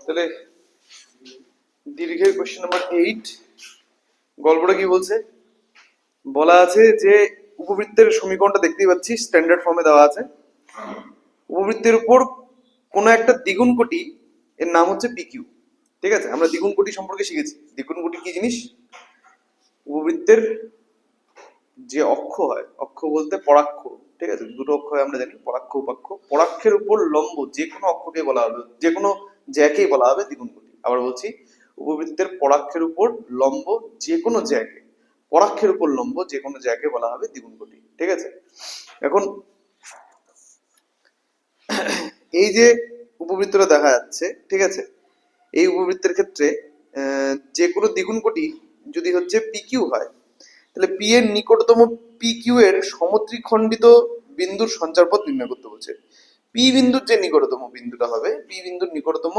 তাহলে দীর্ঘের question number 8 গল্পটা কি বলছে? বলা আছে যে উপবৃত্তের সমীকরণটা দেখতেই পাচ্ছি, স্ট্যান্ডার্ড ফর্মে দেওয়া আছে। উপবৃত্তের উপর কোনো একটা দ্বিগুণ কোটি, এর নাম হচ্ছে পিকিউ। ঠিক আছে, আমরা দ্বিগুণ কোটি সম্পর্কে শিখেছি। দ্বিগুণ কোটি কি জিনিস? উপবৃত্তের যে অক্ষ হয়, অক্ষ বলতে পরাক্ষ, ঠিক আছে, দুটো অক্ষ হয় আমরা জানি, পরাক্ষ উপাক্ষ। পরাক্ষের উপর লম্ব যে কোনো অক্ষকে বলা হবে, যে কোনো জ্যাকেই বলা হবে দ্বিগুণ কোটি। আবার বলছি, উপবৃত্তের পরাক্ষের উপর লম্ব যে কোনো জ্যাকে, পরাক্ষের উপর লম্ব যে কোনো জ্যাকে বলা হবে দ্বিগুণ কোটি। ঠিক আছে, এখন এই যে উপবৃত্তটা দেখা যাচ্ছে, ঠিক আছে, এই উপবৃত্তের ক্ষেত্রে যে কোনো দ্বিগুণ কোটি যদি হচ্ছে পিকিউ হয়, তাহলে পি এর নিকটতম পি কিউ এর সমদ্বিখণ্ডিত বিন্দুর সঞ্চারপথ নির্ণয় করতে বলছে। পি বিন্দুর যে নিকটতম বিন্দুটা হবে, পি বিন্দুর নিকটতম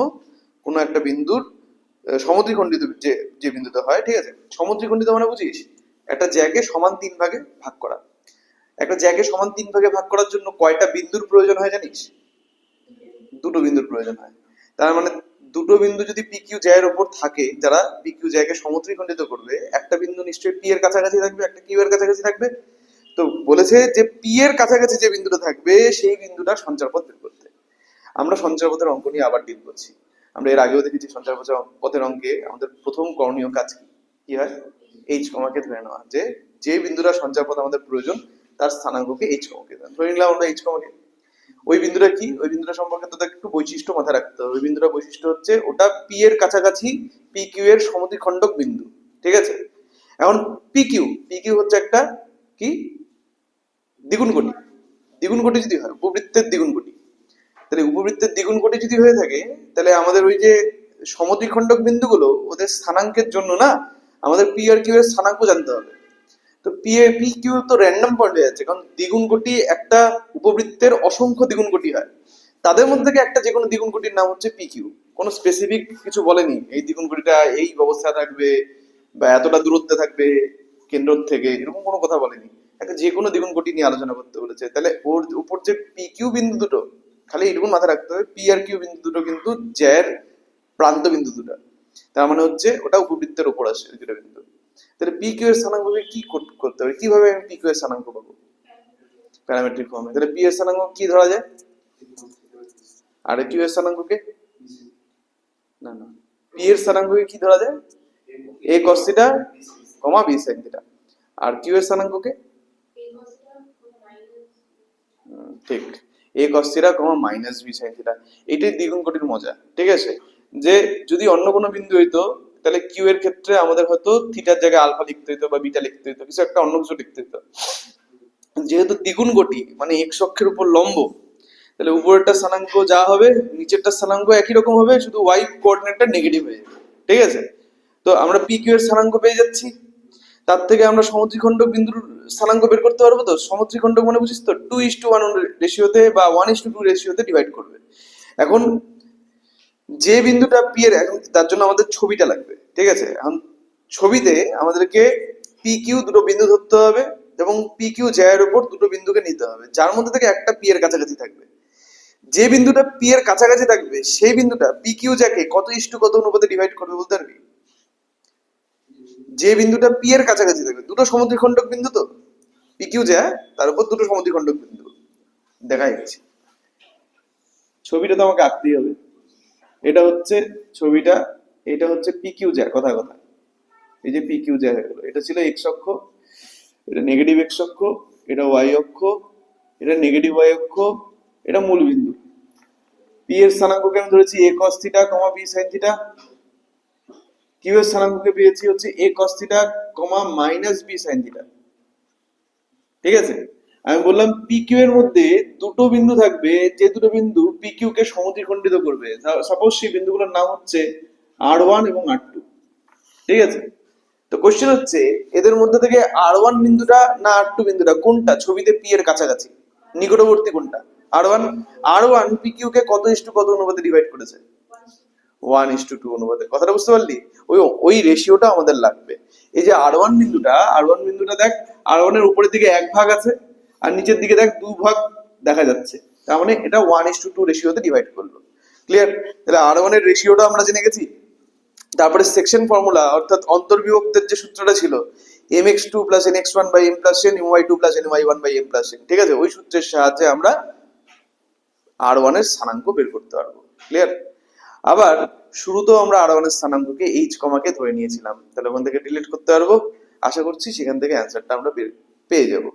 কোনো একটা বিন্দুর সমদ্বিখণ্ডিত যে যে বিন্দুটা হয়, ঠিক আছে, সমদ্বিখণ্ডিত মানে বুঝিস একটা জ্যাকে সমান 3 ভাগে ভাগ করা। একটা জ্যাকে সমান 3 ভাগে ভাগ করার জন্য কয়টা বিন্দুর প্রয়োজন হয় জানিস? দুটো বিন্দুর প্রয়োজন হয়। তার মানে দুটো বিন্দু যদি পি কিউ জ্যায়ের উপর থাকে, যারা পি কিউ জ্যাকে সমদ্বিখণ্ডিত করবে, একটা বিন্দু নিশ্চয়ই পি এর কাছাকাছি থাকবে, একটা কিউ এর কাছাকাছি থাকবে। তো বলেছে যে পি এর কাছাকাছি যে বিন্দুটা থাকবে সেই বিন্দুটা সঞ্চারপথ বের করতে। আমরা সঞ্চারপথের অঙ্ক নিয়ে আবার ডিল করছি। আমরা এর আগেও দেখেছি সঞ্চারপথের অঙ্কে আমাদের প্রথম করণীয় কাজ কি হয়? এইচ কমাকে ধরে নেওয়া, যে যে বিন্দুটা সঞ্চারপথ আমাদের প্রয়োজন তার স্থানাঙ্ককে এইচ কমাকে ধরে নিলাম আমরা। এইচ কমাকে, ওই বিন্দুটা কি, ওই বিন্দুটা সম্পর্কে তোদের একটু বৈশিষ্ট্য মাথায় রাখতে হবে। ওই বিন্দুটা বৈশিষ্ট্য হচ্ছে ওটা পি এর কাছাকাছি পি কিউ এর সমদ্বিখণ্ডক বিন্দু। ঠিক আছে, এখন পি কিউ হচ্ছে একটা কি দ্বিগুণ কোটি। দ্বিগুণ কোটি যদি হয়, উপবৃত্তের দ্বিগুণ কোটি, তাহলে উপবৃত্তের দ্বিগুণ কোটি যদি হয়ে থাকে, তাহলে আমাদের ওই যে সমদ্বিখণ্ডক বিন্দুগুলো ওদের স্থানাঙ্কের জন্য না আমাদের পি আর কিউ এর স্থানাঙ্ক জানতে হবে। তো পি কিউ তো র্যান্ডম পয়েন্ট হয়ে যাচ্ছে, কারণ দ্বিগুণ কোটি একটা উপবৃত্তের অসংখ্য দ্বিগুণ কোটি হয়, তাদের মধ্যে থেকে একটা যে কোনো দ্বিগুণ কোটির নাম হচ্ছে পি কিউ। কোনো স্পেসিফিক কিছু বলেনি এই দ্বিগুণ কোটিটা এই ব্যবস্থায় থাকবে বা এতটা দূরত্বে থাকবে কেন্দ্র থেকে, এরকম কোনো কথা বলেনি। একটা যে কোনো দ্বিগুণ কোটি নিয়ে আলোচনা করতে বলেছে। তাহলে ওর উপর যে পি কিউ বিন্দু দুটো, খালি এইটুকুন মাথায় রাখতে হবে, পি আর কিউ বিন্দু দুটো কিন্তু জ্যার প্রান্ত বিন্দু দুটো। তার মানে হচ্ছে ওটা উপবৃত্তের উপর আসে ওই দুটো বিন্দু। তাহলে পি কিউ এর স্থানাঙ্ককে কি করতে হবে, কিভাবে আমি পি কিউ এর স্থানাঙ্ক পাবো? প্যারামেট্রিক ফর্মে। তাহলে পি এর স্থানাঙ্ক কি ধরা যায়? আর কিউ এর স্থানাঙ্ককে না না পি এর স্থানাঙ্ককে কি ধরা যায়? A cos theta comma B sin theta. আর কিউ এর স্থানাঙ্ককে ঠিক a cos theta comma minus B sin theta. এটাই দ্বিগুণ কোটির মজা। ঠিক আছে, যে যদি অন্য কোনো বিন্দু হইতো তাহলে কিউ এর ক্ষেত্রে আমাদের হয়তো থিটার জায়গায় আলফা লিখতে হইতো বা বিটা লিখতে হইতো, কিছু একটা অন্য কিছু লিখতে হইতো। যেহেতু দ্বিগুণ কোটি মানে এক্স অক্ষের উপর লম্ব, তাহলে উপরেরটা স্থানাঙ্ক যা হবে নিচেরটা স্থানাঙ্ক একই রকম হবে, শুধু ওয়াই কোঅর্ডিনেটটা নেগেটিভ হয়ে যাবে। ঠিক আছে, তো আমরা পি কিউ এর স্থানাঙ্ক পেয়ে যাচ্ছি। তার থেকে আমরা সমদ্বিখণ্ডক বিন্দুর স্থানাঙ্ক বের করতে পারবো। তো সমদ্বিখণ্ডক মানে বুঝিস তো 2:1 রেশিওতে বা 1:2 রেশিওতে ডিভাইড করবে। এখন যে বিন্দুটা পি এর, এখন তার জন্য আমাদের ছবিটা লাগবে। ঠিক আছে, এখন ছবিতে আমাদেরকে পি কিউ দুটো বিন্দু ধরতে হবে এবং পি কিউ জ্যায়ের উপর দুটো বিন্দুকে নিতে হবে, যার মধ্যে থেকে একটা পি এর কাছাকাছি থাকবে। যে বিন্দুটা পি এর কাছাকাছি থাকবে সেই বিন্দুটা পি কিউ জ্যাকে কত অনুপাতে ডিভাইড করবে বলতে পারবি? যে বিন্দুটা পি এর কাছাকাছি থাকবে, দুটো সমদ্বিখণ্ডক বিন্দু, তো পি কিউ জ্যা তার উপর দুটো সমদ্বিখণ্ডক বিন্দু দেখা যাচ্ছে। ছবিটা তো আমাকে আঁকতেই হবে। এটা হচ্ছে ছবিটা, এটা হচ্ছে পি কিউ জ্যা, কথা কথা এই যে পি কিউ জ্যা হয়ে গেল। এটা ছিল এক্স অক্ষ, এটা নেগেটিভ এক্স অক্ষ, এটা ওয়াই অক্ষ, এটা নেগেটিভ ওয়াই অক্ষ, এটা মূল বিন্দু। পি এর স্থানাঙ্ককে আমি ধরেছি A cos theta comma B sin theta. Q এর স্থানাঙ্ককে পেয়েছি হচ্ছে A cos theta comma minus B sin theta. ঠিক আছে, আমি বললাম পি কিউ এর মধ্যে দুটো বিন্দু থাকবে, যে দুটো বিন্দু পি কিউ কে সমদ্বিখণ্ডিত করবে। সাপোজ সেই বিন্দুগুলোর নাম হচ্ছে আর1 এবং আর2। ঠিক আছে, তো কোশ্চেন হচ্ছে এদের মধ্যে থেকে আর1 বিন্দুটা না আর2 বিন্দুটা কোনটা ছবিতে পি এর কাছাকাছি, নিকটবর্তী কোনটা? আর1। আর1 পি কিউ কে কত অনুপাতে ডিভাইড করেছে? 1:2 অনুপাতে। কথাটা বুঝতে পারলি? ওই ওই রেশিওটা আমাদের লাগবে। এই যে আর1 বিন্দুটা দেখ, আর1 এর উপরের দিকে 1 ভাগ আছে আর নিচের দিকে দেখ 2 ভাগ দেখা যাচ্ছে, তার মানে এটা 1:2 রেশিওতে ডিভাইড করলো। ক্লিয়ার? তাহলে R1 এর রেশিওটা আমরা জেনে গেছি। তারপরে সেকশন ফর্মুলা অর্থাৎ অন্তর্বিভক্তের যে সূত্রটা ছিল mx2 plus nx1 by m plus n my2 plus ny1 by m plus n, ঠিক আছে? ওই সূত্রের সাহায্যে আমরা R1 এর স্থানাঙ্ক বের করতে পারবো। ক্লিয়ার? আবার শুরুতেও আমরা R1 এর স্থানাঙ্ককে h কমাকে ধরে নিয়েছিলাম, তাহলে ওখান থেকে ডিলিট করতে পারবো। আশা করছি সেখান থেকে অ্যান্সারটা আমরা পেয়ে যাব।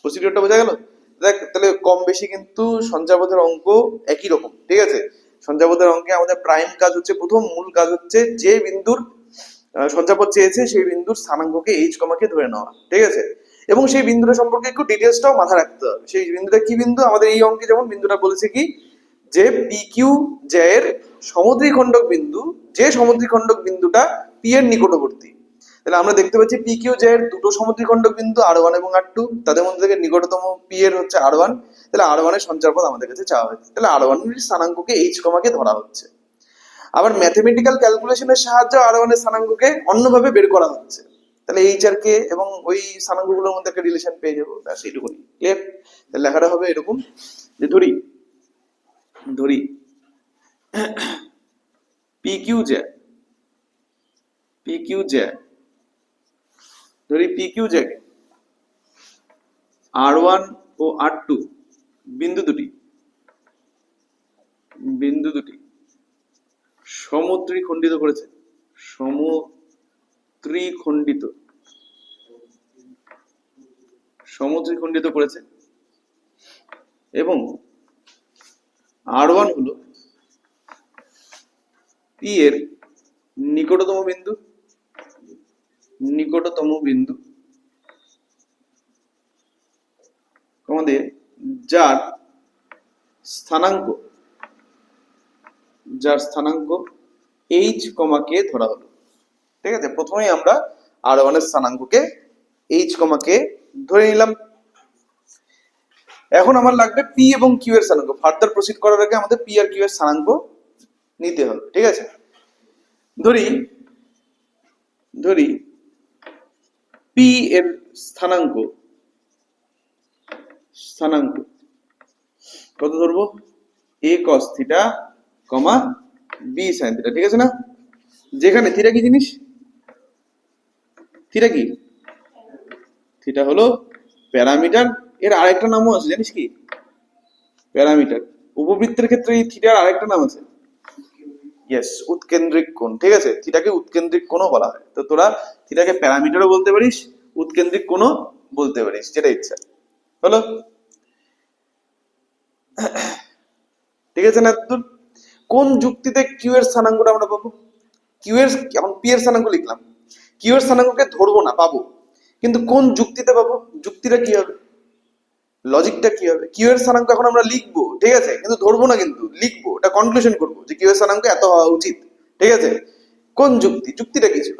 প্রসিডিওরটা বোঝা গেল? দেখ, তাহলে কম বেশি কিন্তু সঞ্চাপথের অঙ্ক একই রকম, ঠিক আছে? সঞ্চাপথের অঙ্কে আমাদের প্রাইম কাজ হচ্ছে, প্রথম মূল কাজ হচ্ছে যে বিন্দুর সঞ্চাপথ চেয়েছে সেই বিন্দুর স্থানাঙ্ককে h কমাকে ধরে নেওয়া, ঠিক আছে? এবং সেই বিন্দুটা সম্পর্কে একটু ডিটেলসটাও মাথায় রাখতে হবে। সেই বিন্দুটা কি বিন্দু? আমাদের এই অঙ্কে যেমন বিন্দুটা বলেছে কি, যে পি কিউ এর সমদ্বিখণ্ডক বিন্দু, যে সমদ্বিখণ্ডক বিন্দুটা পি এর নিকটবর্তী। তাহলে আমরা দেখতে পাচ্ছি পি কিউ এর দুটো সমদ্বিখণ্ডক বিন্দু R1 এবং R2, তাদের মধ্যে থেকে নিকটতম পি এর হচ্ছে R1। তাহলে R1 এর সঞ্চারপথ আমাদের কাছে চাওয়া হয়েছে, তাহলে R1 এর স্থানাঙ্ককে h কমাকে ধরা হচ্ছে। আবার ম্যাথমেটিক্যাল ক্যালকুলেশনের সাহায্যে R1 এর স্থানাঙ্ককে অন্যভাবে বের করা হচ্ছে। তাহলে এইচ আর কে এবং ওই স্থানাঙ্কগুলোর মধ্যে একটা রিলেশন পেয়ে যাবো, ব্যাস এইটুকুনি। ক্লিয়ার? তাহলে লেখাটা হবে এরকম, যে ধরি ধরি পি কিউ জে ধরি পি কিউ জে R1 ও R2 বিন্দু দুটি সমত্রিখণ্ডিত করেছে, সমত্রিখণ্ডিত করেছে, এবং R1 হলো পি এর নিকটতম বিন্দু আমাদের, যার স্থানাঙ্ক h কমাকে ধরা হলো, ঠিক আছে? প্রথমেই আমরা R1 এর স্থানাঙ্ককে h কমাকে ধরে নিলাম। এখন আমার লাগবে পি এবং কিউ এর স্থানাঙ্ক। ফার্দার প্রসিড করার আগে আমাদের পি আর কিউ এর স্থানাঙ্ক নিতে হবে, ঠিক আছে? ধরি পি এর স্থানাঙ্ক কত ধরবো? a cos theta, b sin theta, ঠিক আছে না? যেখানে থিটা কি জিনিস? থিটা হলো প্যারামিটার। এর আরেকটা নামও আছে, জানিস কি? প্যারামিটার। উপবৃত্তের ক্ষেত্রে এই থিটার আরেকটা নাম আছে, ইয়েস, উৎকেন্দ্রিক কোণ, ঠিক আছে? থিটাকে উৎকেন্দ্রিক কোণও বলা হয়। তো তোরা থিটাকে প্যারামিটারও বলতে পারিস, উৎকেন্দ্রিক কোণও বলতে পারিস, যেটা ইচ্ছা। হলো? ঠিক আছে না? কোন যুক্তিতে কিউ এর স্থানাঙ্কটা আমরা পাবো? কিউ এর, এখন পি এর স্থানাঙ্ক লিখলাম, কিউ এর স্থানাঙ্ককে ধরবো না, পাবো, কিন্তু কোন যুক্তিতে পাবো? যুক্তিটা কি হবে? লজিকটা কি হবে? কিউ এর স্থানাঙ্ক এখন আমরা লিখবো, ঠিক আছে, কিন্তু ধরবো না, কিন্তু লিখবো, এটা কনক্লুশন করবো যে কিউ এর স্থানাঙ্ক এত হওয়া উচিত, ঠিক আছে? কোন যুক্তিটা কি ছিল?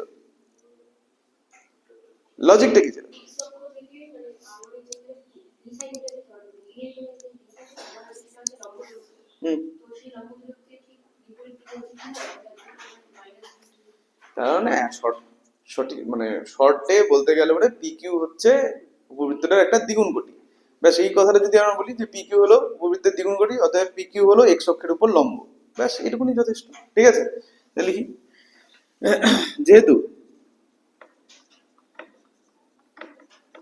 লজিকটা কি ছিল? তাহলে সঠিক মানে শর্টে বলতে গেলে মানে পি কিউ হচ্ছে উপবৃত্তটার একটা দ্বিগুণ কোটি। ব্যাস এই কথাটা যদি আমরা বলি যে পি কিউ হলো উপবৃত্তের দ্বিগুণ কোটি, অতএব পি কিউ হলো এক্স অক্ষের উপর লম্ব, ব্যাস এটুকুনি যথেষ্ট, ঠিক আছে? লিখি, যেহেতু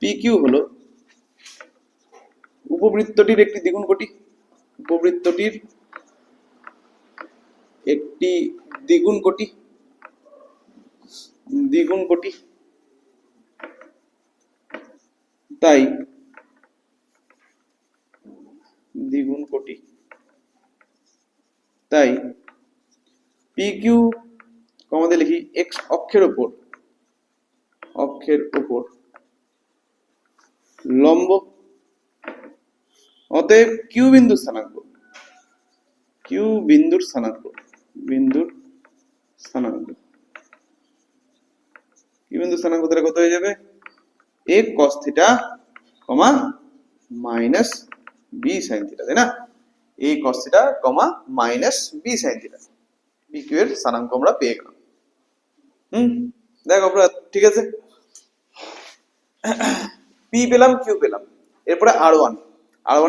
পি কিউ হলো উপবৃত্তটির একটি দ্বিগুণ কোটি, তাই পি কিউ আমাদের লিখি এক্স অক্ষের উপর লম্ব, অতএব কিউ বিন্দুর স্থানাঙ্ক তাহলে কত হয়ে যাবে? a cos theta, minus b sin theta, তাই না? a cos theta, minus b sin theta, P Q এর স্থানাঙ্ক আমরা পেয়ে গেলাম। দেখো আমরা, ঠিক আছে, পি পেলাম, কিউ পেলাম, এরপরে আর ওয়ান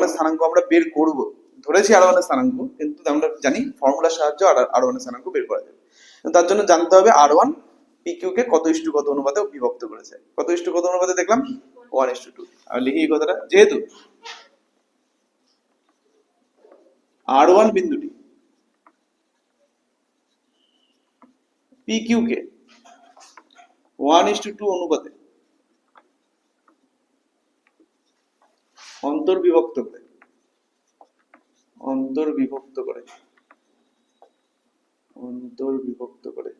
এর স্থানাঙ্ক আমরা বের করব। ধরেছি আর ওয়ানের স্থানাঙ্ক, কিন্তু আমরা জানি ফর্মুলার সাহায্যে আর ওয়ানের স্থানাঙ্ক বের করা যাবে। তার জন্য জানতে হবে আর ওয়ান পি কিউ কে কত ইস্টু কত অনুপাতে বিভক্ত করেছে। কত ইস্টু কত অনুপাতে দেখলাম 1:2। আর লিখি এই কথাটা, যেহেতু আর ওয়ান বিন্দুটি পি কিউ কে 1:2 অনুপাতে অন্তর্বিভক্ত করে অন্তর্বিভক্ত করে অন্তর্বিভক্ত করে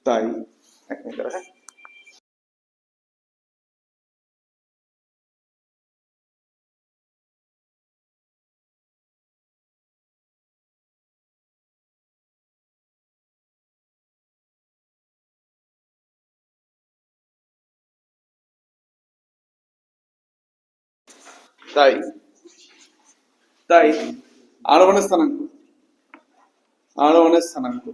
তাই এক মিনিট দাঁড়া, হ্যাঁ। তাই তাই আর ওয়ানের স্থানাঙ্ক আর ওয়ানের স্থানাঙ্ক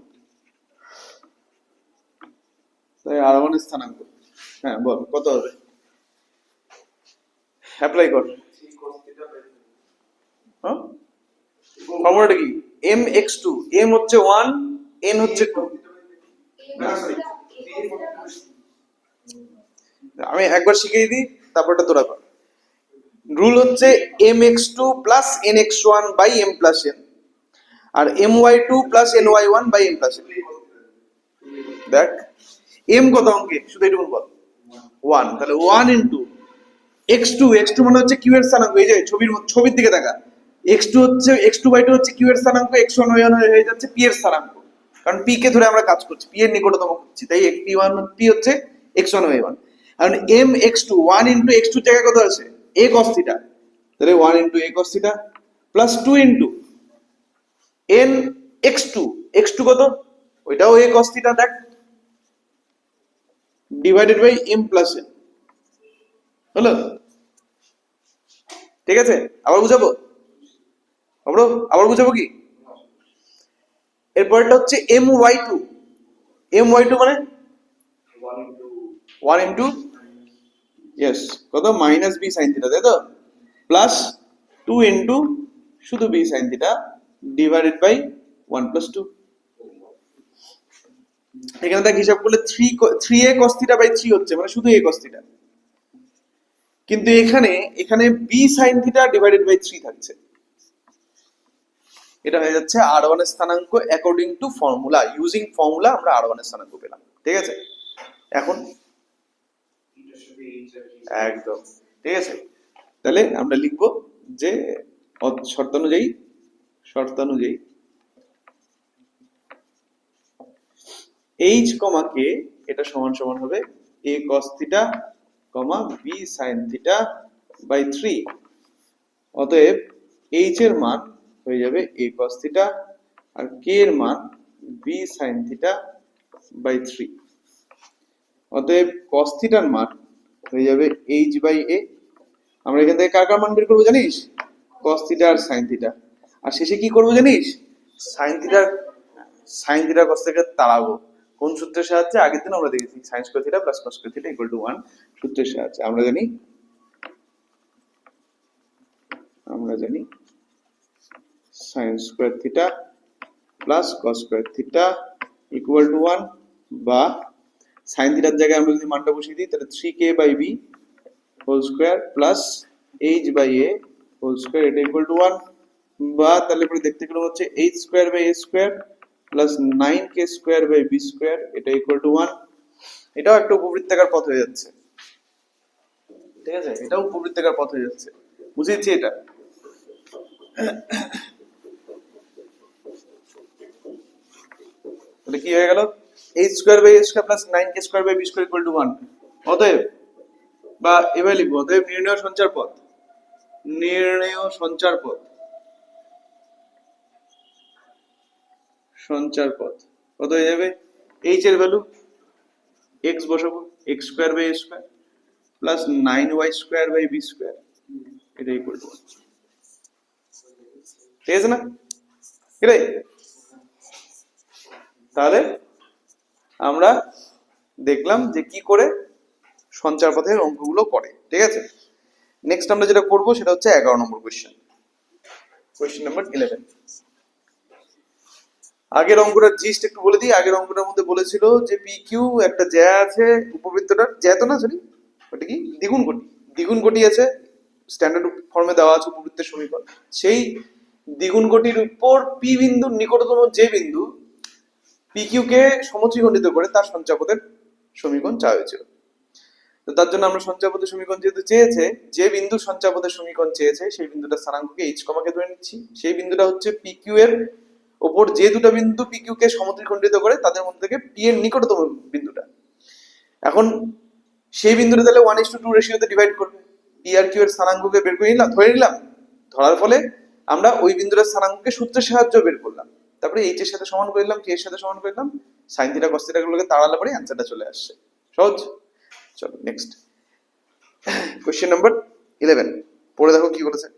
তাই আর ওয়ানের স্থানাঙ্ক, হ্যাঁ বল কত হবে, অ্যাপ্লাই কর। হ্যাঁ, ফর্মুলাটা কি? এম এক্স টু, এম হচ্ছে 1, এন হচ্ছে 2। আমি একবার শিখিয়ে দিই, তারপরটা তোরা কর। রুল হচ্ছে M X two plus N X one by M plus N, আর M Y two plus N Y one by M plus N. দেখ এম কত অঙ্কে, শুধু এটুকু বল। 1, তাহলে 1 ইন্টু x2, x2 মানে হচ্ছে কিউ এর স্থানাঙ্ক, এই যে ছবির দিকে দেখা, x2 হচ্ছে x2/2 হচ্ছে কিউ এর স্থানাঙ্ক, x1 y1 হয়ে যাচ্ছে p এর স্থানাঙ্ক, কারণ p কে ধরে আমরা কাজ করছি, p এর নিকটতম করছি, তাই p হচ্ছে x1 y1। কারণ m x2 1 ইনটু x2 এর জায়গায় কত আছে, a cos থিটা, তাহলে 1 into a cos theta plus 2 into n x2, x2 কত, ওইটাও a cos থিটা, দেখ, divided by m plus n, হলো? ঠিক আছে, আবার বুঝাবো, আবার বুঝাবো কি? এরপরটা হচ্ছে M Y two, M Y two মানে 1 ইন্টু ইয়েস কত, মাইনাস বি সাইন থিটা, তাই তো, প্লাস 2 ইন্টু শুধু B sine theta divided by 1 plus 2। এখানে দেখ হিসাব করলে 3a cos থিটা বাই 3 হচ্ছে, মানে শুধু a cos থিটা, কিন্তু এখানে এখানে B sine theta divided by 3 থাকছে। এটা হয়ে যাচ্ছে আর ওয়ান এর স্থানাঙ্ক according to formula, using formula আমরা আর ওয়ান এর স্থানাঙ্ক পেলাম। ঠিক আছে, এখন একদম ঠিক আছে, তাহলে আমরা লিখব যে শর্তানুযায়ী h, k এটা সমান সমান হবে a cos theta, b sin theta by 3। অতএব h এর মান হয়ে যাবে a cos থিটা আর k এর মান b sin থিটা বাই 3। অতএব cos থিটার মান হয়ে যাবে h বাই a। আমরা এখান থেকে কার কার মান বের করবো জানিস? cos থিটা আর sin থিটা, আর শেষে কি করবো জানিস? sin থিটা cos থেকে তাড়াবো। কোন সূত্রের সাহায্যে? আগের দিন আমরা দেখেছি sin square theta plus cos square theta equal to 1 সূত্রের সাহায্যে। আমরা জানি sin square theta plus cos square theta equal to 1, বা sin থিটার জায়গায় আমরা যদি মানটা বসিয়ে দিই, তাহলে 3k by b whole square plus h by a whole square, এটা ইকুয়াল টু 1, বা তাহলে পরে দেখতে গেলে হচ্ছে h square by a square plus 9k square by b square, এটা ইকুয়াল টু 1। এটাও একটা উপবৃত্তাকার পথ হয়ে যাচ্ছে। ঠিক আছে, এটাও উপবৃত্তাকার পথ হয়ে যাচ্ছে, বুঝেছি এটা? তাহলে কি হয়ে গেল, h square by a square plus 9k square by b square equal to 1। অতএব, বা এভাবে লিখবো, অতএব নির্ণেয় সঞ্চার পথ কত হয়ে যাবে, h এর ভ্যালু x বসাবো, x square by a square plus 9y square by b square, এটা ইকুয়াল টু 1। ঠিক আছে না? এটাই। তাহলে আমরা দেখলাম যে কি করে সঞ্চার পথের অঙ্কগুলো করে। ঠিক আছে, নেক্সট আমরা যেটা করবো সেটা হচ্ছে 11 নম্বর কোয়েশ্চেন, কোয়েশ্চেন নাম্বার 11। আগের অঙ্কটার জিস্ট একটু বলে দিই। আগের অঙ্কটার মধ্যে বলেছিল যে পি কিউ একটা জ্যা আছে, উপবৃত্তটার জ্যা তো না, সরি ওটা কি, দ্বিগুণ কোটি, দ্বিগুণ কোটি আছে, স্ট্যান্ডার্ড ফর্মে দেওয়া আছে উপবৃত্তের সমীকরণ। সেই দ্বিগুণ কোটির উপর পি বিন্দুর নিকটতম যে বিন্দু পি কিউ কে সমত্রিখণ্ডিত করে তার সঞ্চাপদের সমীকরণ চাওয়া হয়েছিল। তো তার জন্য আমরা সঞ্চাপদের সমীকরণ যেহেতু চেয়েছে, যে বিন্দু সঞ্চাপদের সমীকরণ চেয়েছে সেই বিন্দুটা স্থানাঙ্ককে এইচ কমাকে ধরে নিচ্ছি। সেই বিন্দুটা হচ্ছে পি কিউ এর ওপর যে দুটো বিন্দু পি কিউ কে সমত্রিখণ্ডিত করে তাদের মধ্যে থেকে পি এর নিকটতম বিন্দুটা। এখন সেই বিন্দুটা তাহলে 1:2 রেশিওতে ডিভাইড করবে। পি আর কিউ এর স্থানাঙ্ককে বের করে নিলাম, ধরে নিলাম, ধরার ফলে আমরা ওই বিন্দুটার স্থানাঙ্ককে সূত্রের সাহায্যে বের করলাম। তারপরে এইচ এর সাথে সমান করে দিলাম, কে এর সাথে সমান করে দিলাম, সাইন থিটা কস থিটা গুলোকে তাড়ালে পরে অ্যান্সারটা চলে আসছে। সহজ। চলো নেক্সট কোয়েশ্চেন নাম্বার 11 পড়ে দেখো কি বলেছে।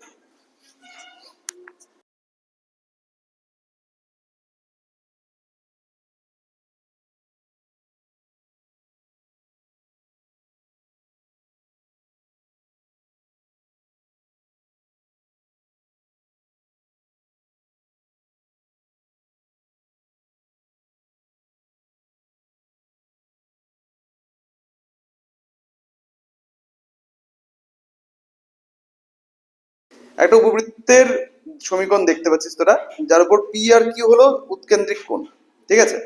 একটা উপবৃত্তের সমীকরণ দেখতে পাচ্ছিস তোরা, যার উপর পি আর কিউ হলো উৎকেন্দ্রিক কোণ, ঠিক আছে?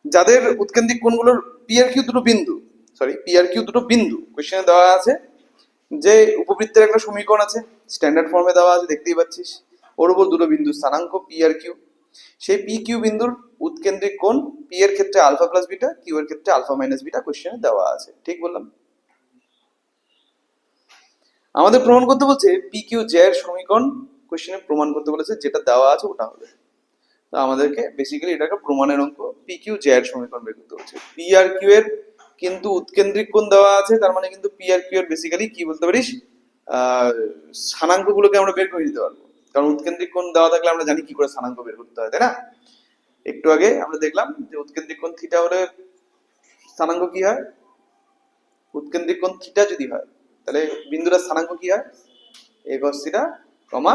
যাদের উৎকেন্দ্রিক কোণগুলোর পি আর কিউ দুটো বিন্দু, সরি পি আর কিউ দুটো বিন্দু কোশ্চেনে দেওয়া আছে, যে উপবৃত্তের একটা সমীকরণ আছে, স্ট্যান্ডার্ড ফর্মে দেওয়া আছে, দেখতেই পাচ্ছিস, ওর উপর দুটো বিন্দু স্থানাঙ্ক পি আর কিউ। সেই পি কিউ বিন্দুর উৎকেন্দ্রিক কোণ পি এর ক্ষেত্রে আলফা প্লাস বিটা, কিউ এর ক্ষেত্রে আলফা মাইনাস বিটা কোশ্চেনে দেওয়া আছে, ঠিক বললাম? আমাদের প্রমাণ করতে বলছে পি কিউ জে এর সমীকরণ, কোশ্চেনে প্রমাণ করতে বলেছে, যেটা দেওয়া আছে ওটা হবে। তো আমাদেরকে বেসিক্যালি এটাকে প্রমাণের অঙ্ক, পি কিউ জে এর সমীকরণ বের করতে হচ্ছে। পি আর কিউ এর কিন্তু উৎকেন্দ্রিক কোণ দেওয়া আছে, তার মানে কিন্তু পি আর কিউ এর বেসিক্যালি কি বলতে পারিস, স্থানাঙ্ক গুলোকে আমরা বের করে দিতে পারবো, কারণ উৎকেন্দ্রিক কোণ দেওয়া থাকলে আমরা জানি কি করে স্থানাঙ্ক বের করতে হয়, তাই না? একটু আগে আমরা দেখলাম যে উৎকেন্দ্রিক কোণ থিটা হলে স্থানাঙ্ক কি হয়, উৎকেন্দ্রিক কোণ থিটা যদি হয় তাহলে বিন্দুটার স্থানাঙ্ক কি হয়, a cos theta comma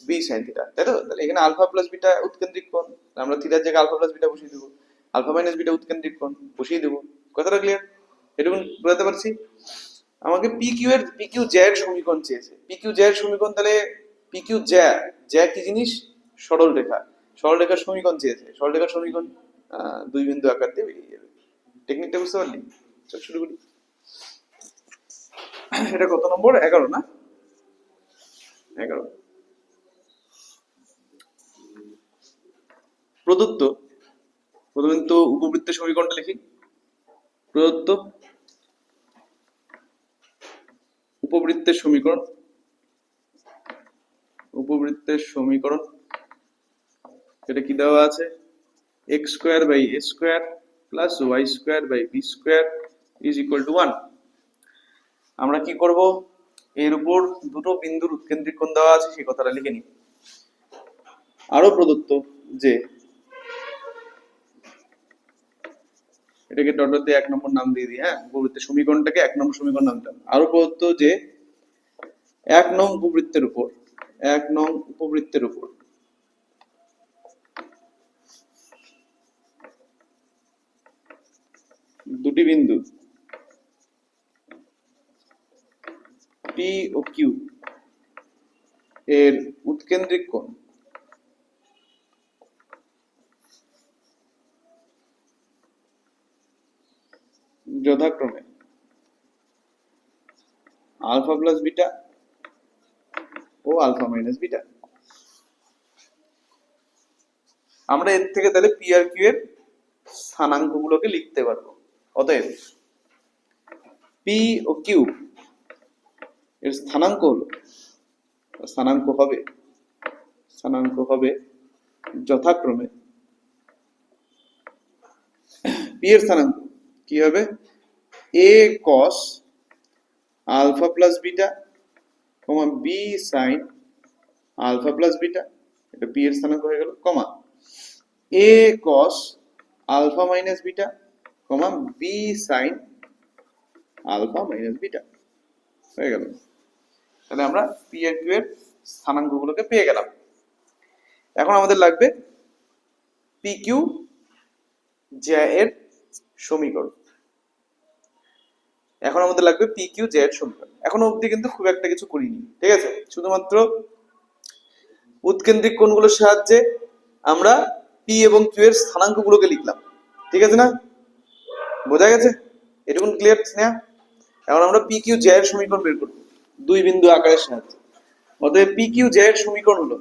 b sine theta, তাই তো? তাহলে এখানে আলফা প্লাস বিটা উৎকেন্দ্রিক কোণ, আমরা থিটার জায়গায় আলফা প্লাস বিটা বসিয়ে দেবো, আলফা মাইনাস বিটা উৎকেন্দ্রিক কোণ বসিয়ে দেবো। কথাটা ক্লিয়ার? এটুকু বোঝাতে পারছি? আমাকে পি কিউ এর, পি কিউ জ্যা এর সমীকরণ চেয়েছে। পি কিউ জ্যা এর সমীকরণ, তাহলে পি কিউ জ্যা, জ্যা কি জিনিস, সরল রেখা, সরল রেখার সমীকরণ চেয়েছে। সরল রেখার সমীকরণ দুই বিন্দু আকার দিয়ে বেরিয়ে যাবে। টেকনিকটা বুঝতে পারলি? চল শুরু করি। এটা কত নম্বর, 11 না? 11। প্রদত্ত, প্রথমে তো উপবৃত্তের সমীকরণটা লিখি। প্রদত্ত উপবৃত্তের সমীকরণ, উপবৃত্তের সমীকরণ এটা কি দেওয়া আছে, X square by A square plus Y square by B square is equal to 1। আমরা কি করব, এর উপর দুটো বিন্দুর উৎকেন্দ্রিক কোণ দেওয়া আছে, সেই কথাটা লিখে নিই। আরো প্রদত্ত যে, এটাকে ডট ডট দিয়ে 1 নম্বর নাম দিয়ে দিই, হ্যাঁ, উপবৃত্তের সমীকরণটাকে 1 নম্বর সমীকরণ নাম দিলাম। আরো প্রদত্ত যে 1 নং উপবৃত্তের উপর, 1 নং উপবৃত্তের উপর দুটি বিন্দু পি ও কিউ এর উৎকেন্দ্রিক কোণ যথাক্রমে আলফা প্লাস বিটা ও আলফা মাইনাস বিটা। আমরা এর থেকে তাহলে পি আর কিউ এর স্থানাঙ্ক গুলোকে লিখতে পারবো। অতএব পি ও কিউ এর স্থানাঙ্ক হলো, স্থানাঙ্ক হবে, স্থানাঙ্ক হবে যথাক্রমে, পি এর স্থানাঙ্ক কি হবে, a cos alpha plus beta comma b sine alpha plus beta, এটা পি এর স্থানাঙ্ক হয়ে গেল, comma a cos alpha minus beta comma b sine alpha minus beta হয়ে গেল। তাহলে আমরা পি আর কিউ এর স্থানাঙ্কগুলোকে পেয়ে গেলাম। এখন আমাদের লাগবে পি কিউ জে এর সমীকরণ। এখন আমাদের লাগবে পি কিউ জে এর সমীকরণ। এখনো অবধি কিন্তু খুব একটা কিছু করিনি, ঠিক আছে? শুধুমাত্র উৎকেন্দ্রিক কোণগুলোর সাহায্যে আমরা পি এবং কিউ এর স্থানাঙ্কগুলোকে লিখলাম, ঠিক আছে না? বোঝা গেছে? এটুকুন ক্লিয়ার স্নেহা? এখন আমরা পি কিউ জে এর সমীকরণ বের করব দুই বিন্দু আকারের সাহায্যে। অতএব পি কিউ জে এর সমীকরণ হলো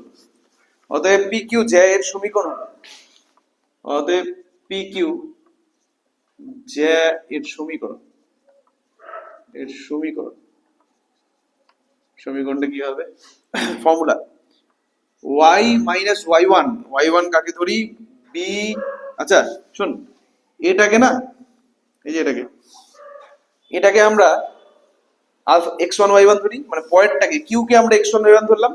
অতএব পি কিউ জে এর সমীকরণ হলো অতএব পি কিউ জে এর সমীকরণ সমীকরণটা কি হবে? ফর্মুলা y মাইনাস y1 কাকে ধরি? b। আচ্ছা শোন, এটাকে না, এই যে এটাকে আমরা x1 y1 ধরি, মানে পয়েন্টটাকে কিউ কে আমরা x1 y1 ধরলাম,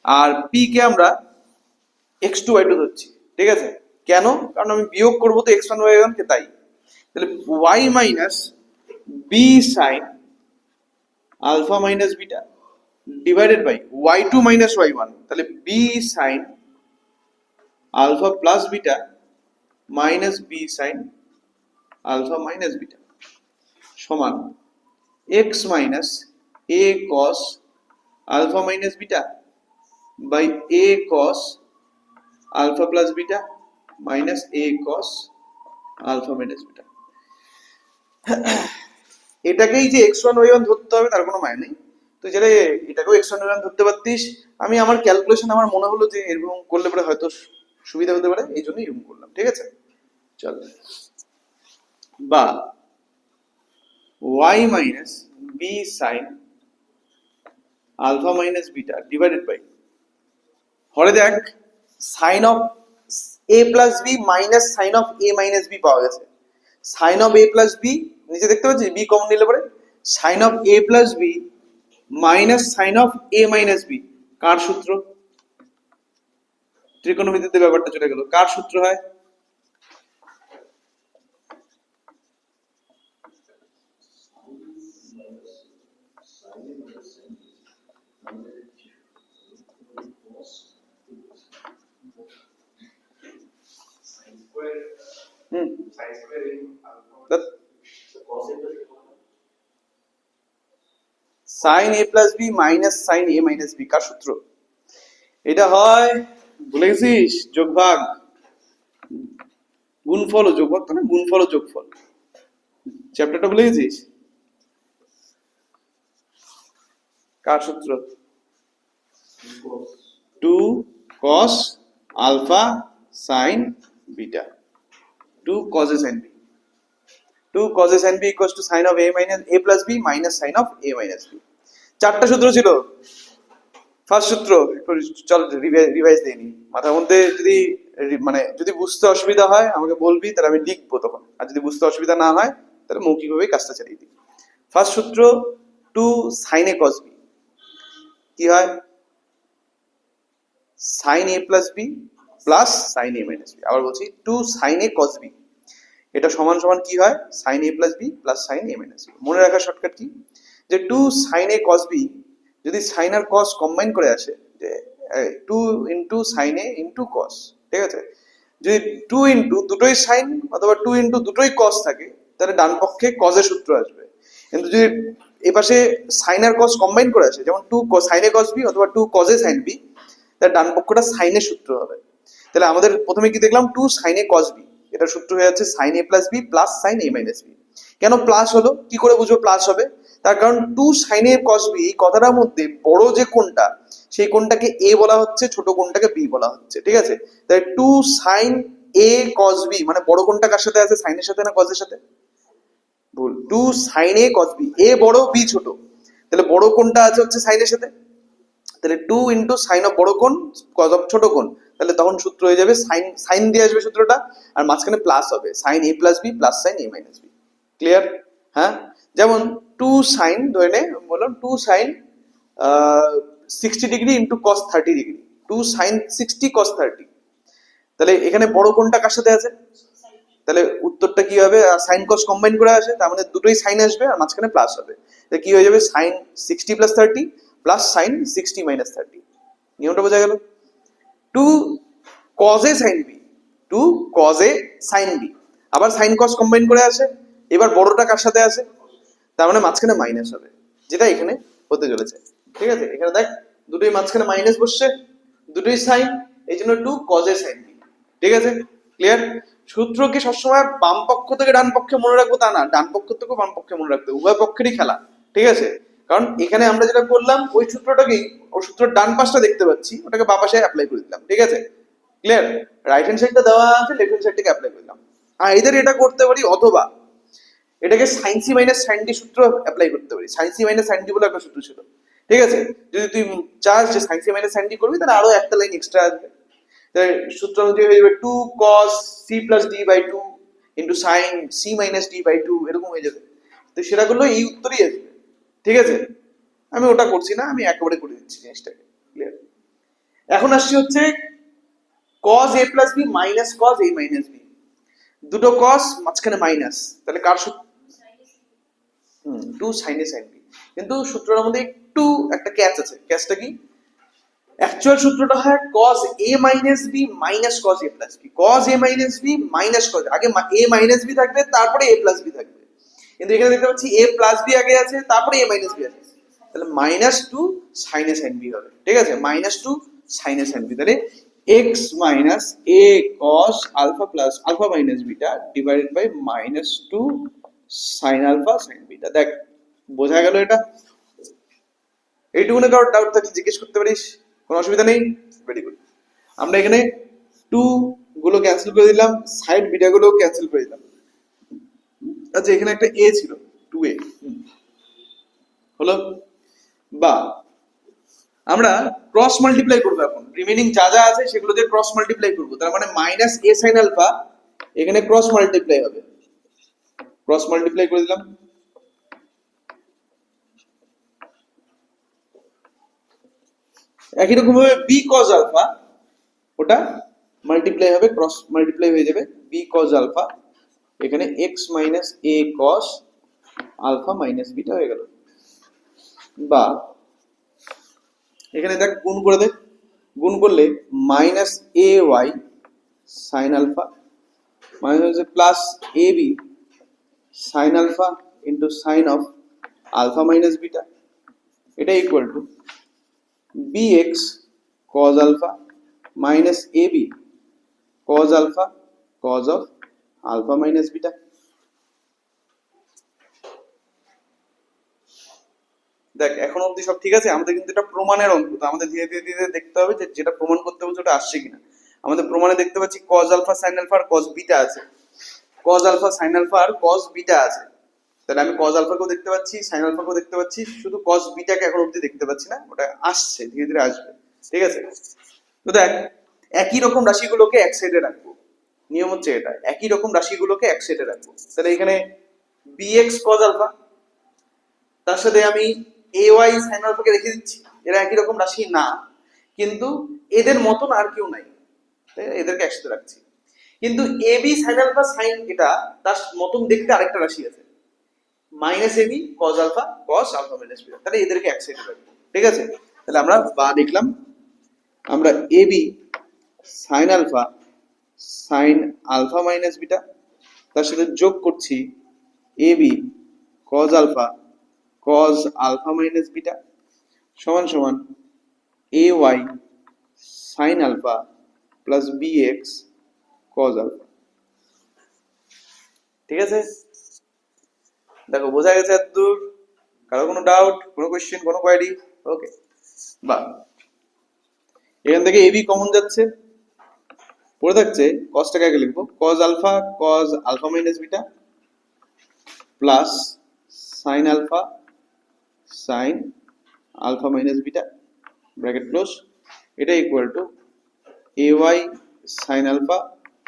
আর p কে আমরা x2 y2 ধরছি, ঠিক আছে? কেন? কারণ আমি বিয়োগ করবো তো x1 y1 কে, তাই। তাহলে y minus b sine alpha minus beta divided by y2 minus y1, তাহলে b sine alpha plus beta minus b sine alpha minus beta সমান x minus a cos alpha minus beta by a cos alpha plus beta minus a cos alpha minus beta. এটাকেই যে x1 y1 ধরতে হবে তার কোনো মানে নেই, তুই যেটা এটাকেও x1 y1 ধরতে পারতিস। আমি আমার ক্যালকুলেশন আমার মনে হলো যে এরকম করলে পরে হয়তো সুবিধা হতে পারে, এই জন্যই এরকম করলাম, ঠিক আছে? চল, বা y minus b sine alpha minus beta divided by, হরে দেখ sine of a plus B minus sine of a minus B পাওয়া গেছে। Sine of a plus B নিচে দেখতে পাচ্ছি, বি কমন নিলে পরে sine of a plus B minus sine of a minus B কার সূত্র? ত্রিকোণমিতিতে ব্যাপারটা চলে গেল, কার সূত্র হয়? Sine A plus B minus sine A minus B কার সূত্র? এটা হয়, ভুলে গেছিস? যোগভাগ, গুণফল ও যোগভাগ, তো না, গুণফল ও যোগফল। চ্যাপ্টারটা ভুলে গেছিস? কার সূত্র? 2 cos alpha sine beta, 2 cos a sin b, 2 cos a sin b equals to sin of a minus a plus b minus sin of a minus b। চারটা সূত্র ছিল। ফার্স্ট সূত্র চল রিভাইজ দিয়ে নি মাথার মধ্যে, যদি মানে যদি বুঝতে অসুবিধা হয় আমাকে বলবি, তাহলে আমি লিখবো তখন, আর যদি বুঝতে অসুবিধা না হয় তাহলে মৌখিকভাবেই কাজটা চালিয়ে দিই। ফার্স্ট সূত্র 2 sin a cos b কি হয়? sin a plus b plus sin a minus b। আবার বলছি 2 sin a cos b, এটা সমান সমান কি হয়? sin a plus b plus sin a minus b। মনে রাখার শর্টকাট কি? যে 2 sin a cos b যদি sin আর cos কম্বাইন করে আসে, যে 2 into sin a into cos, ঠিক আছে? যদি 2 ইনটু দুটোই sin অথবা 2 ইনটু দুটোই cos থাকে, তাহলে ডান পক্ষে cos এর সূত্র আসবে। কিন্তু যদি এপাশে sin আর cos কম্বাইন করে আসে, যেমন 2 sin a cos b অথবা 2 cos a sin b, তাহলে ডান পক্ষটা sin এর সূত্র হবে। তাহলে আমাদের প্রথমে কি দেখলাম? 2 sin a cos b, এটা সূত্র হয়ে যাচ্ছে sin a plus b plus sin a minus b। কেন প্লাস হলো? কি করে বুঝবো প্লাস হবে? তার কারণ 2 sin a cos b এই কথাটার মধ্যে বড় যে কোণটা, সেই কোণটাকে a বলা হচ্ছে, ছোট কোণটাকে b বলা হচ্ছে, ঠিক আছে? তাই 2 sin a cos b মানে বড় কোণটা কার সাথে আছে? sin এর সাথে না cos এর সাথে? ভুল, 2 sin a cos b, a বড় b ছোট, তাহলে বড় কোণটা আছে হচ্ছে sin এর সাথে, তাহলে 2 ইনটু সাইন অফ বড় কোণ cos অফ ছোট কোণ, তাহলে তখন সূত্র হয়ে যাবে সাইন, সাইন দিয়ে আসবে সূত্রটা, আর মাঝখানে প্লাস হবে sine a plus B plus sine a minus B. Clear? হ্যাঁ, যেমন 2 সাইন ধরে নে, বললাম 2 sine 60 degree into cos 30 degree, 2 sine 60 cos 30, তাহলে এখানে বড় কোণটা কার সাথে আছে? তাহলে উত্তরটা কি হবে? সাইন কস কম্বাইন করে আসে, তার মানে দুটোই সাইন আসবে আর মাঝখানে প্লাস হবে, তাহলে কি হয়ে যাবে? Sine 60 plus 30 plus sine 60 minus 30। নিয়মটা বোঝা গেল? Two cos A sine B, two cos A sine B, আবার সাইন কস কম্বাইন করে আসে। এবার বড়টা কার সাথে আসে? তার মানে মাঝখানে মাইনাস হবে, যেটা এখানে হতে চলেছে। ঠিক আছে, এখানে দেখ দুটোই মাঝখানে মাইনাস বসছে, দুটোই সাইন, এই জন্য two cos A sine B. ঠিক আছে, ক্লিয়ার? সূত্রকে সবসময় বাম পক্ষ থেকে ডান পক্ষে মনে রাখবো তা না, ডান পক্ষ থেকে বাম পক্ষে মনে রাখতে, উভয় পক্ষেরই খেলা। ঠিক আছে, কারণ এখানে আমরা যেটা করলাম ওই সূত্রটাকেই, ওই সূত্রের ডান পাশটা দেখতে পাচ্ছি, ওটাকে বাঁ পাশে অ্যাপ্লাই করে দিলাম। ঠিক আছে, ক্লিয়ার? রাইট হ্যান্ড সাইডটা দেওয়া আছে, লেফট হ্যান্ড সাইডটাকে অ্যাপ্লাই করলাম। আর এদের এটা করতে পারি, অথবা এটাকে sine C minus sine D সূত্র অ্যাপ্লাই করতে পারি। Sine C minus sine D বলে একটা সূত্র ছিল। ঠিক আছে, যদি তুই চাস যে sine C minus sine D করবি, তাহলে আরো একটা লাইন এক্সট্রা আসবে। সূত্র অনুযায়ী হয়ে যাবে two cos C plus D by two into sine C minus D by two, এরকম হয়ে যাবে। তো সেটা করলেও এই উত্তরই আসবে। ঠিক আছে, আমি ওটা করছি না, আমি একেবারে করে দিচ্ছি জিনিসটাকে। ক্লিয়ার? এখন আসছি হচ্ছে কস এ প্লাস বি মাইনাস কস এ মাইনাস বি। দুটো কস, মাঝখানে মাইনাস, তাহলে কার সূত্র? Two sine A sine B. কিন্তু সূত্রটার মধ্যে একটু একটা ক্যাচ আছে। ক্যাচটা কি? অ্যাকচুয়াল সূত্রটা হয় cos a minus B minus cos a plus B. cos a minus B minus cos, আগে a মাইনাস বি থাকবে, তারপরে a প্লাস বি থাকবে। কিন্তু এখানে দেখতে পাচ্ছি a প্লাস বি আগে আছে, তারপরে a মাইনাস বি আছে, তাহলে minus two sine A sine B হবে। ঠিক আছে, minus two sine A sine B, তাহলে X minus A cos alpha plus alpha minus beta divided by minus two sine alpha sine beta. দেখ, বোঝা গেল এটা? এইটুকুনে কারোর ডাউট থাকলে জিজ্ঞেস করতে পারিস, কোনো অসুবিধা নেই। Very good. আমরা এখানে টু গুলো ক্যান্সেল করে দিলাম, সাইড বিটা গুলো ক্যান্সেল করে দিলাম। আচ্ছা, এখানে একটা এ ছিল, টু এ হলো। বা আমরা ক্রস মাল্টিপ্লাই করবো এখন, রিমেনিং যা যা আছে সেগুলো দিয়ে ক্রস মাল্টিপ্লাই করবো। তার মানে মাইনাস এ সাইন আলফা এখানে ক্রস মাল্টিপ্লাই হবে, ক্রস মাল্টিপ্লাই করে দিলাম। একই রকম ভাবে বি কজ আলফা, ওটা মাল্টিপ্লাই হবে, ক্রস মাল্টিপ্লাই হয়ে যাবে, বি কজ আলফা এখানে x minus A cos alpha minus beta হয়ে গেল। বা এখানে দেখ গুণ করে দেখ, গুণ করলে minus a y sine alpha minus হচ্ছে plus a b sine alpha into sine of alpha minus beta, এটা equal to b x cos alpha minus a b cos alpha cos of alpha minus beta। দেখ, এখন অবধি সব ঠিক আছে। আমাদের কিন্তু এটা প্রমাণের অঙ্ক, তো আমাদের ধীরে ধীরে ধীরে দেখতে হবে যে যেটা প্রমাণ করতে হবে ওটা আসছে কিনা। আমাদের প্রমাণে দেখতে পাচ্ছি cos alpha sin alpha আর cos beta আছে, cos alpha sin alpha আর cos beta আছে। তাহলে আমি cos alpha কেও দেখতে পাচ্ছি, sin alpha কেও দেখতে পাচ্ছি, শুধু cos beta কে এখন অবধি দেখতে পাচ্ছি না, ওটা আসছে, ধীরে ধীরে আসবে। ঠিক আছে, তো দেখ একই রকম রাশিগুলোকে এক সাইডে রাখবো। নিয়ম হচ্ছে এটা, একই রকম রাশিগুলোকে এক সাইডে রাখবো। তাহলে এখানে bx cos alpha, তার সাথে আমি ay sin alpha কে রেখে দিচ্ছি। এরা একই রকম রাশি না, কিন্তু এদের মতন আর কেউ নাই, এদেরকে একসাথে রাখছি। কিন্তু ab sin alpha sin, এটা তার মতন দেখতে আরেকটা রাশি আছে, minus ab cos alpha cos alpha minus beta, তাহলে এদেরকে এক সাইডে রাখবো। ঠিক আছে, তাহলে আমরা বা লিখলাম, আমরা ab sin alpha sin alpha minus beta, তার সাথে যোগ করছি ab cos alpha cos alpha minus beta সমান সমান ay sin alpha plus bx cos alpha। ঠিক আছে, দেখো বোঝা গেছে এতদূর? কারো কোনো ডাউট, কোনো কোয়েশ্চেন, কোনো কোয়ারি? ওকে, বা এখান থেকে ab কমন যাচ্ছে, পড়ে থাকছে cosটাকে আগে লিখবো, cos alpha minus beta plus sin alpha minus beta bracket close, এটা equal to ay sin alpha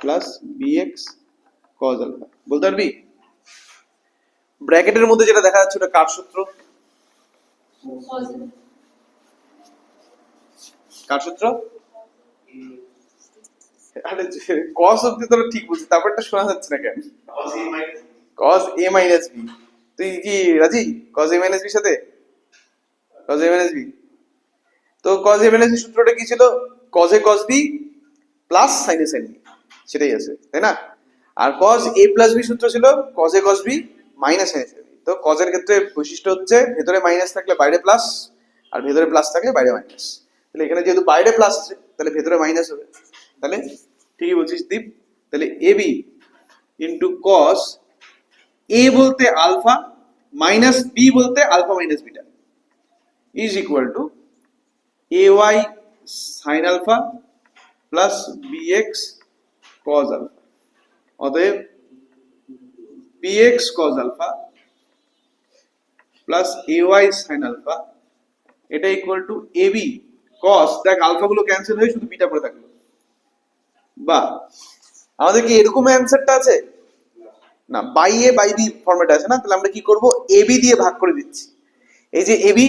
প্লাস bx cos alpha। বলতে পারবি ব্র্যাকেটের মধ্যে যেটা দেখা যাচ্ছে ওটা কার সূত্র? কার সূত্র? আরে cos অব্দি তো ঠিক বলছি, তারপরটা শোনা যাচ্ছে না কেন? cos a minus b। তুই কি রাজি cos a minus b সাথে? cos a minus b তো কজ এ মাইনাস বি সূত্রটা কি ছিল? Cos A cos B plus sine A sine B, সেটাই আছে, তাই না? আর কজ এ প্লাস বি সূত্র ছিল cos A cos B minus sine A sine B. তো কজের ক্ষেত্রে বৈশিষ্ট্য হচ্ছে ভেতরে মাইনাস থাকলে বাইরে প্লাস, আর ভেতরে প্লাস থাকলে বাইরে মাইনাস। তাহলে এখানে যেহেতু বাইরে প্লাস আছে তাহলে ভেতরে মাইনাস হবে। তাহলে ঠিকই বলছিস দীপ। তাহলে A B into cos a বলতে আলফা মাইনাস বি বলতে alpha minus beta is equal to a y sine alpha plus b x cos alpha. অতএব b x cos alpha plus a y sine alpha এটা equal to a b cos, দেখ alpha গুলো cancel হয়ে শুধু beta পড়ে থাকলো। বা আমাদের কি এরকম অ্যান্সারটা আছে না, by A by B format আছে না? তাহলে আমরা কি করব, এ বি দিয়ে ভাগ করে দিচ্ছি। এই যে এবি,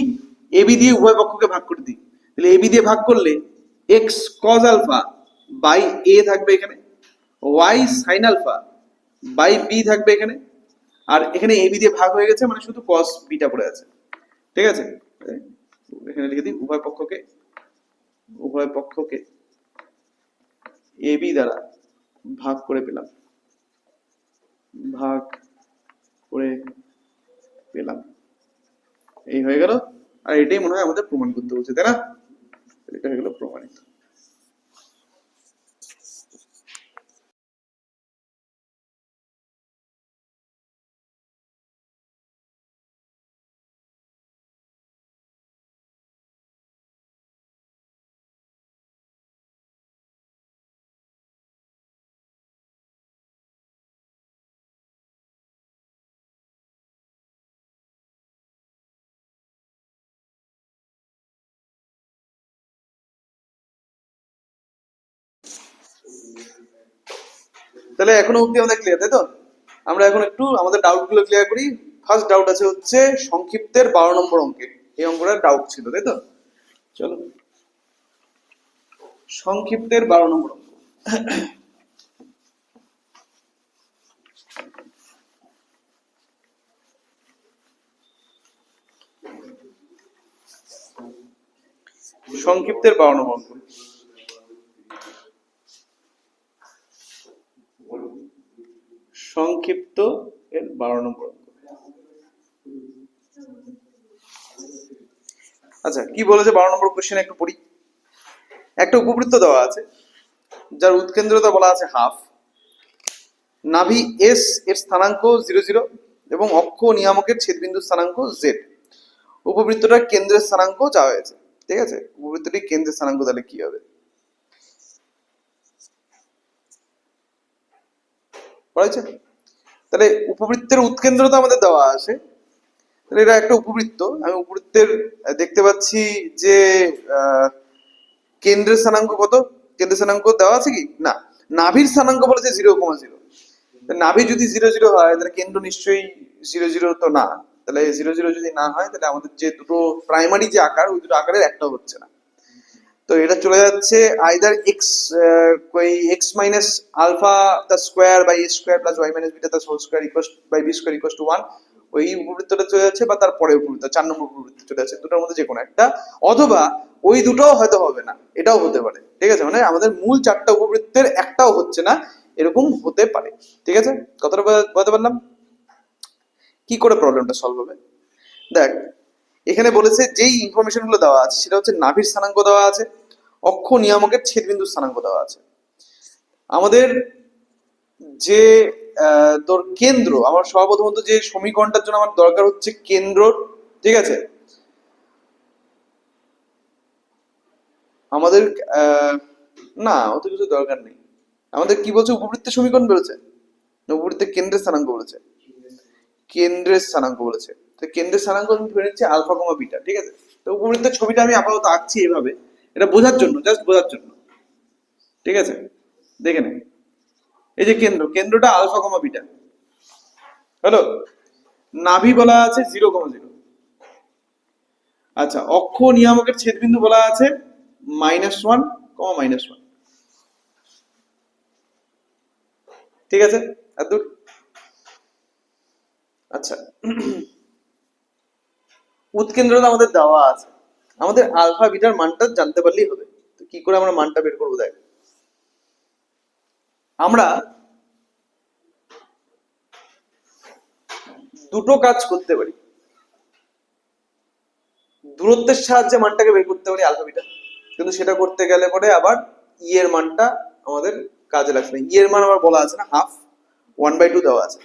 এবি দিয়ে উভয় পক্ষকে ভাগ করে দিই। তাহলে এবি দিয়ে ভাগ করলে X cos alpha by A থাকবে এখানে, Y sine alpha by B থাকবে এখানে, আর এখানে এবি দিয়ে ভাগ হয়ে গেছে মানে শুধু কস বিটা পড়ে আছে। ঠিক আছে, এখানে লিখে দিই উভয় পক্ষকে এবি দ্বারা ভাগ করে পেলাম, ভাগ করে পেলাম, এই হয়ে গেল। আর এটাই মনে হয় আমাদের প্রমাণ করতে বলছে, তাই না? এটা হয়ে গেল প্রমাণিত। তাহলে এখনো অব্দি আমাদের ক্লিয়ার, তাই তো? আমরা এখন একটু আমাদের ডাউট গুলো ক্লিয়ার করি। ফার্স্ট ডাউট আছে হচ্ছে সংক্ষিপ্তের 12 নম্বর অঙ্কে, এই অঙ্কটার ডাউট ছিল, তাই তো? চলো, সংক্ষিপ্তের 12 নম্বর অঙ্ক। সংক্ষিপ্তের 12 নম্বর অঙ্ক। সংক্ষিপ্ত এর 12 নম্বর অঙ্ক। আচ্ছা, কি বলেছে 12 নম্বর কোশ্চেন একটু পড়ি। একটা উপবৃত্ত দেওয়া আছে যার উৎকেন্দ্রতা বলা আছে হাফ, নাভি এস এর স্থানাঙ্ক 0 0 এবং অক্ষ নিয়ামকের ছেদবিন্দু স্থানাঙ্ক জেড। উপবৃত্তটার কেন্দ্রের স্থানাঙ্ক চাওয়া হয়েছে। ঠিক আছে, উপবৃত্তটির কেন্দ্রের স্থানাঙ্ক তাহলে কি হবে? পড়াইছে? তাহলে উপবৃত্তের উৎকেন্দ্রতা আমাদের দেওয়া আছে। তাহলে এটা একটা উপবৃত্ত, আমি উপবৃত্তের দেখতে পাচ্ছি যে কেন্দ্রের স্থানাঙ্ক কত? কেন্দ্রের স্থানাঙ্ক দেওয়া আছে কি না? নাভির স্থানাঙ্ক বলেছে 0,0। নাভি যদি 0 0 হয় তাহলে কেন্দ্র নিশ্চয়ই 0 0 তো না। তাহলে 0 0 যদি না হয় তাহলে আমাদের যে দুটো প্রাইমারি যে আকার, ওই দুটো আকারের একটাও হচ্ছে না। তো এটা চলে যাচ্ছে either X X minus alpha the square by A square plus Y minus beta the whole square equals by B square equals to 1। ওই উপবৃত্তটা চলে যাচ্ছে, বা তারপরে উপবৃত্ত 4 নম্বর উপবৃত্ত চলে যাচ্ছে, দুটোর মধ্যে যে কোনো একটা। অথবা ওই দুটোও হয়তো হবে না, এটাও হতে পারে। ঠিক আছে, মানে আমাদের মূল 4টা উপবৃত্তের একটাও হচ্ছে না, এরকম হতে পারে। ঠিক আছে, কথাটা বলতে পারলাম? কি করে প্রবলেমটা সলভ হবে? দেখ, এখানে বলেছে যেই ইনফরমেশন গুলো দেওয়া আছে সেটা হচ্ছে নাভির স্থানাঙ্ক দেওয়া আছে, অক্ষ নিয়ামকের ছেদবিন্দু স্থানাঙ্ক দেওয়া আছে। আমাদের যে তোর কেন্দ্র, আমার সর্বপ্রথমত যে সমীকরণটার জন্য আমার দরকার হচ্ছে কেন্দ্র। ঠিক আছে, আমাদের না অত কিছু দরকার নেই। আমাদের কি বলছে, উপবৃত্তের সমীকরণ বলেছে, উপবৃত্তের কেন্দ্রের স্থানাঙ্ক বলেছে, কেন্দ্রের স্থানাঙ্ক বলেছে। তো কেন্দ্রের স্থানাঙ্ক আমি ধরে নিচ্ছি আলফা কমা বিটা। ঠিক আছে, তো উপবৃত্তের ছবিটা আমি আপাতত আঁকছি এভাবে, এটা বোঝার জন্য, জাস্ট বোঝার জন্য। ঠিক আছে, দেখে নে, এই যে কেন্দ্রটা আলফা কমা বিটা হলো, নাভি বলা আছে 0,0। আচ্ছা, অক্ষ নিয়ামকের ছেদবিন্দু বলা আছে -1, -1। ঠিক আছে, এতদূর? আচ্ছা, উৎকেন্দ্রতা আমাদের দেওয়া আছে। আমাদের আলফা বিটার মানটা জানতে পারলেই হবে। তো কি করে আমরা মানটা বের করবো? দেখ, আমরা দুটো কাজ করতে পারি। দূরত্বের সাহায্যে মানটাকে বের করতে পারি আলফা বিটা, কিন্তু সেটা করতে গেলে পরে আবার ই এর মানটা আমাদের কাজে লাগছে না। ই এর মান আবার বলা আছে না, হাফ 1/2 দেওয়া আছে।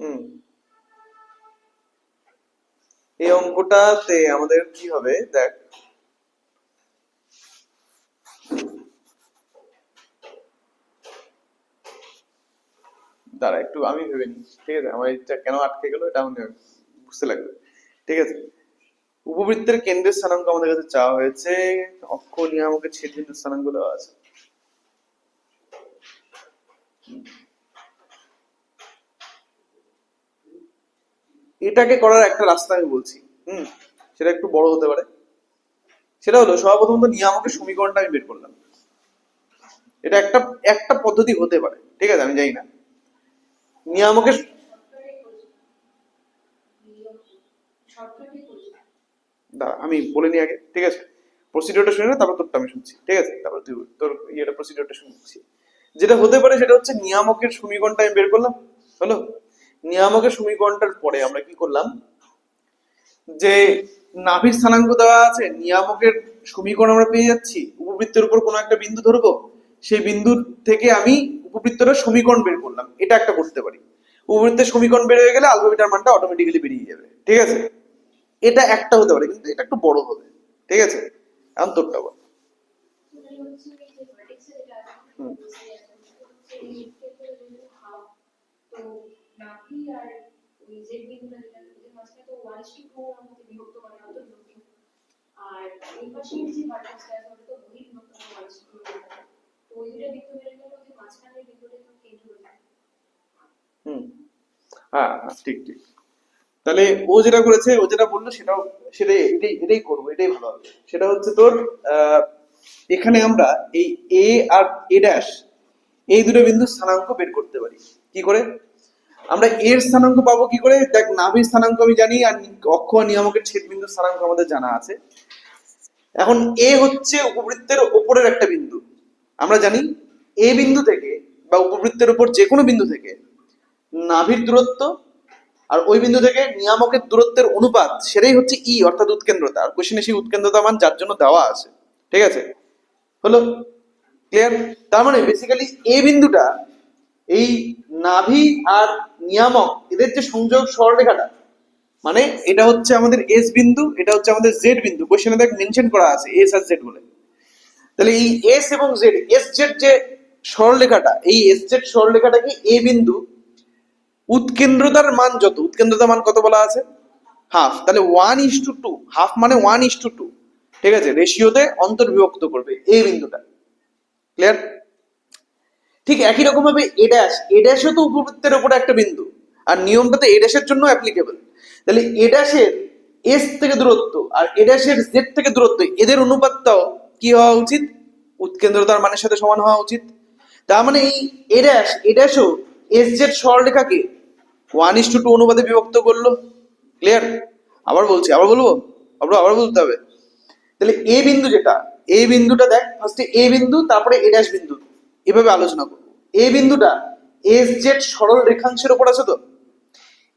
হুম, এই অঙ্কটাতে আমাদের কি হবে দেখ, দাঁড়া একটু আমি ভেবে নিই, ঠিক আছে? আমার এটা কেন আটকে গেল এটা আমাদের বুঝতে লাগবে, ঠিক আছে? উপবৃত্তের কেন্দ্রের স্থানাঙ্ক আমাদের কাছে চাওয়া হয়েছে, অক্ষ নিয়ামকের ছেদবিন্দু স্থানাঙ্ক দেওয়া আছে। এটাকে করার একটা রাস্তা আমি বলছি, সেটা একটু বড় হতে পারে। সেটা হলো সর্বপ্রথম তো নিয়ামকের সমীকরণটা আমি বের করলাম। এটা একটা একটা পদ্ধতি হতে পারে, ঠিক আছে? আমি জানি না নিয়ামকের, দাঁড়া আমি বলে নিই আগে, ঠিক আছে? প্রসিডিওরটা শুনে না, তারপর তোরটা আমি শুনছি, ঠিক আছে? তারপর তুই তোর ইয়েটা প্রসিডিওরটা শুনছি। যেটা হতে পারে সেটা হচ্ছে নিয়ামকের সমীকরণটা আমি বের করলাম, হলো? নিয়ামকের সমীকরণটার পরে আমরা কি করলাম, যে নাভির স্থানাঙ্ক দেওয়া আছে, নিয়ামকের সমীকরণ আমরা পেয়ে যাচ্ছি, উপবৃত্তের উপর কোনো একটা বিন্দু ধরবো, সেই বিন্দুর থেকে আমি উপবৃত্তের সমীকরণ বের করলাম। এটা একটা করতে পারি। উপবৃত্তের সমীকরণ বের হয়ে গেলে আলফা বিটার মানটা অটোমেটিক্যালি বেরিয়ে যাবে, ঠিক আছে? এটা একটা হতে পারে, কিন্তু এটা একটু বড় হবে, ঠিক আছে? এখন তোরটা বল। হুম, হুম, হ্যাঁ হ্যাঁ, ঠিক ঠিক। তাহলে ও যেটা করেছে, ও যেটা বললো সেটাও, সেটাই এটাই এটাই করবো, এটাই ভালো হবে। সেটা হচ্ছে তোর এখানে আমরা এই এ আর এ ড্যাশ, এই দুটো বিন্দুর স্থানাঙ্ক বের করতে পারি। কি করে? আমরা এর স্থানাঙ্ক পাবো কি করে? দেখ, নাভির স্থানাঙ্ক আমি জানি, আর অক্ষ আর নিয়ামকের ছেদ বিন্দুর স্থানাঙ্ক আমাদের জানা আছে। এখন এ হচ্ছে উপবৃত্তের ওপরের একটা বিন্দু। আমরা জানি এ বিন্দু থেকে বা উপবৃত্তের উপর যে কোনো বিন্দু থেকে নাভির দূরত্ব আর ওই বিন্দু থেকে নিয়ামকের দূরত্বের অনুপাত, সেটাই হচ্ছে ই, অর্থাৎ উৎকেন্দ্রতা। আর কোশ্চেনে সেই উৎকেন্দ্রতা মান যার জন্য দেওয়া আছে, ঠিক আছে? হলো? ক্লিয়ার? তার মানে বেসিক্যালি এ বিন্দুটা, এই নাভি আর নিয়ামক এদের যে সংযোগ সরলরেখাটা, মানে এটা হচ্ছে আমাদের এস বিন্দু, এটা হচ্ছে আমাদের জেড বিন্দু। কোশ্চেনে দেখ মেনশন করা আছে এস আর জেড বলে। তাহলে এই এস এবং জেড, এস জেড যে সরলরেখাটা, এই এস জেড সরলরেখাটাকে এ বিন্দু, উৎকেন্দ্রতার মান যত, উৎকেন্দ্রতার মান কত বলা আছে? হাফ। তাহলে 1:2, হাফ মানে 1:2, ঠিক আছে? রেশিওতে অন্তর্বিভক্ত করবে এই বিন্দুটা। ক্লিয়ার? ঠিক একই রকম ভাবে এ ড্যাশ, এ ড্যাশও তো উপবৃত্তের উপরে একটা বিন্দু, আর নিয়মটা তো এ ড্যাশের জন্য অ্যাপ্লিকেবল। তাহলে এ ড্যাশের এস থেকে দূরত্ব আর এ ড্যাশের জেড থেকে দূরত্ব, এদের অনুপাতটাও কি হওয়া উচিত? উৎকেন্দ্রতার মানের সাথে সমান হওয়া উচিত। তার মানে এই এ ড্যাশও এস জেড সরলরেখাকে 1:2 অনুপাতে বিভক্ত করলো। ক্লিয়ার? আবার বলছি, আবার বলবো, আবার বলতে হবে। তাহলে এ বিন্দু যেটা, এই বিন্দুটা দেখ, ফার্স্টে এ বিন্দু, তারপরে এ ড্যাশ বিন্দু, এভাবে আলোচনা করবো। এ বিন্দুটা এস জেড সরল রেখাংশের উপর আছে তো।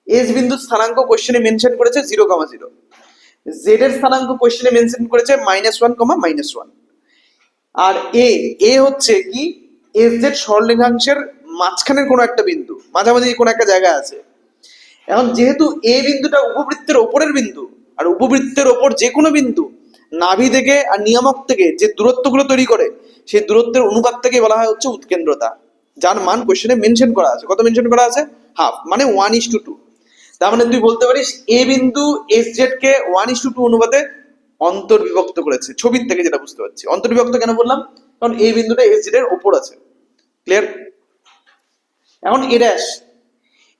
এস বিন্দুর স্থানাঙ্ক কোশ্চেনে মেনশন করেছে 0,0, জেড এর স্থানাঙ্ক কোশ্চেনে মেনশন করেছে -1, -1। আর এ, এ হচ্ছে কি, এস জেড সরল রেখাংশের মাঝখানের কোনো একটা বিন্দু, মাঝামাঝি কোনো একটা জায়গা আছে। এখন যেহেতু এ বিন্দুটা উপবৃত্তের ওপরের বিন্দু, আর উপবৃত্তের ওপর যে কোনো বিন্দু নাভি থেকে আর নিয়ামক থেকে যে দূরত্বগুলো তৈরি করে, সেই দূরত্বের অনুপাত থেকে বলা হয় হচ্ছে উৎকেন্দ্রতা, যার মান কোশ্চেনে মেনশন করা আছে। কত মেনশন করা আছে? হাফ, মানে 1:2। তার মানে তুই বলতে পারিস এ বিন্দু এস জেড কে 1:2 অনুপাতে অন্তর্বিভক্ত করেছে। ছবির থেকে যেটা বুঝতে পারছি। অন্তর্বিভক্ত কেন বললাম? কারণ এই বিন্দুটা এস জেড এর ওপর আছে। ক্লিয়ার? এখন এ ড্যাশ,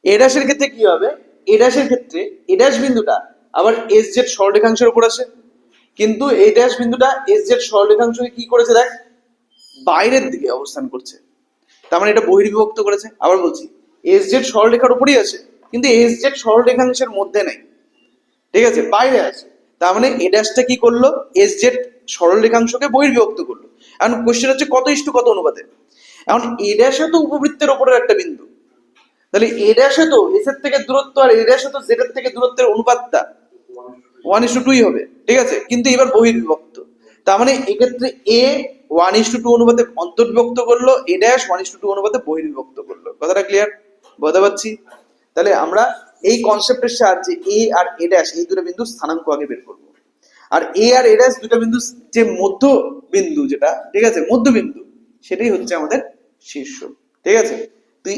এ ড্যাশের ক্ষেত্রে কি হবে? এ ড্যাশের ক্ষেত্রে এ ড্যাশ বিন্দুটা আবার এস জেড সরলরেখাংশের উপর আছে, কিন্তু এই ড্যাশ বিন্দুটা এস জেড সরলরেখাংশকে কি করেছে দেখ, বাইরের দিকে অবস্থান করছে। তার মানে এটা বহির্বিভক্ত করেছে। আবার বলছি, এস জেড সরলরেখার উপরেই আছে, কিন্তু এস জেড সরলরেখাংশের মধ্যে নেই, ঠিক আছে, বাইরে আছে। তার মানে এ ড্যাশটা কি করলো, এস জেড সরলরেখাংশকে বহির্বিভক্ত করলো। এখন কোশ্চেন হচ্ছে কত ইস্টু কত অনুপাতে। এখন এ ড্যাশে তো উপবৃত্তের ওপরের একটা বিন্দু, তাহলে এ ড্যাশে তো এস এর থেকে দূরত্ব আর এ ড্যাশে তো জেড এর থেকে দূরত্বের অনুপাতটা 1:2 হবে, ঠিক আছে, কিন্তু এবার বহির্বিভক্ত। তার মানে এক্ষেত্রে এ 1:2 অনুপাতে অন্তর্বিভক্ত করলো, এ ড্যাশ 1:2 অনুপাতে বহির্বিভক্ত করলো। কথাটা ক্লিয়ার বুঝতে পারছি? তাহলে আমরা এই কনসেপ্টের সাহায্যে এ আর এ ড্যাশ এই দুটো বিন্দুর স্থানাঙ্ক আগে বের করবো। আর এ আর এ ড্যাশ দুটো বিন্দু, যে মধ্য বিন্দু যেটা, ঠিক আছে, মধ্যবিন্দু, সেটাই হচ্ছে আমাদের শীর্ষ, ঠিক আছে। তুই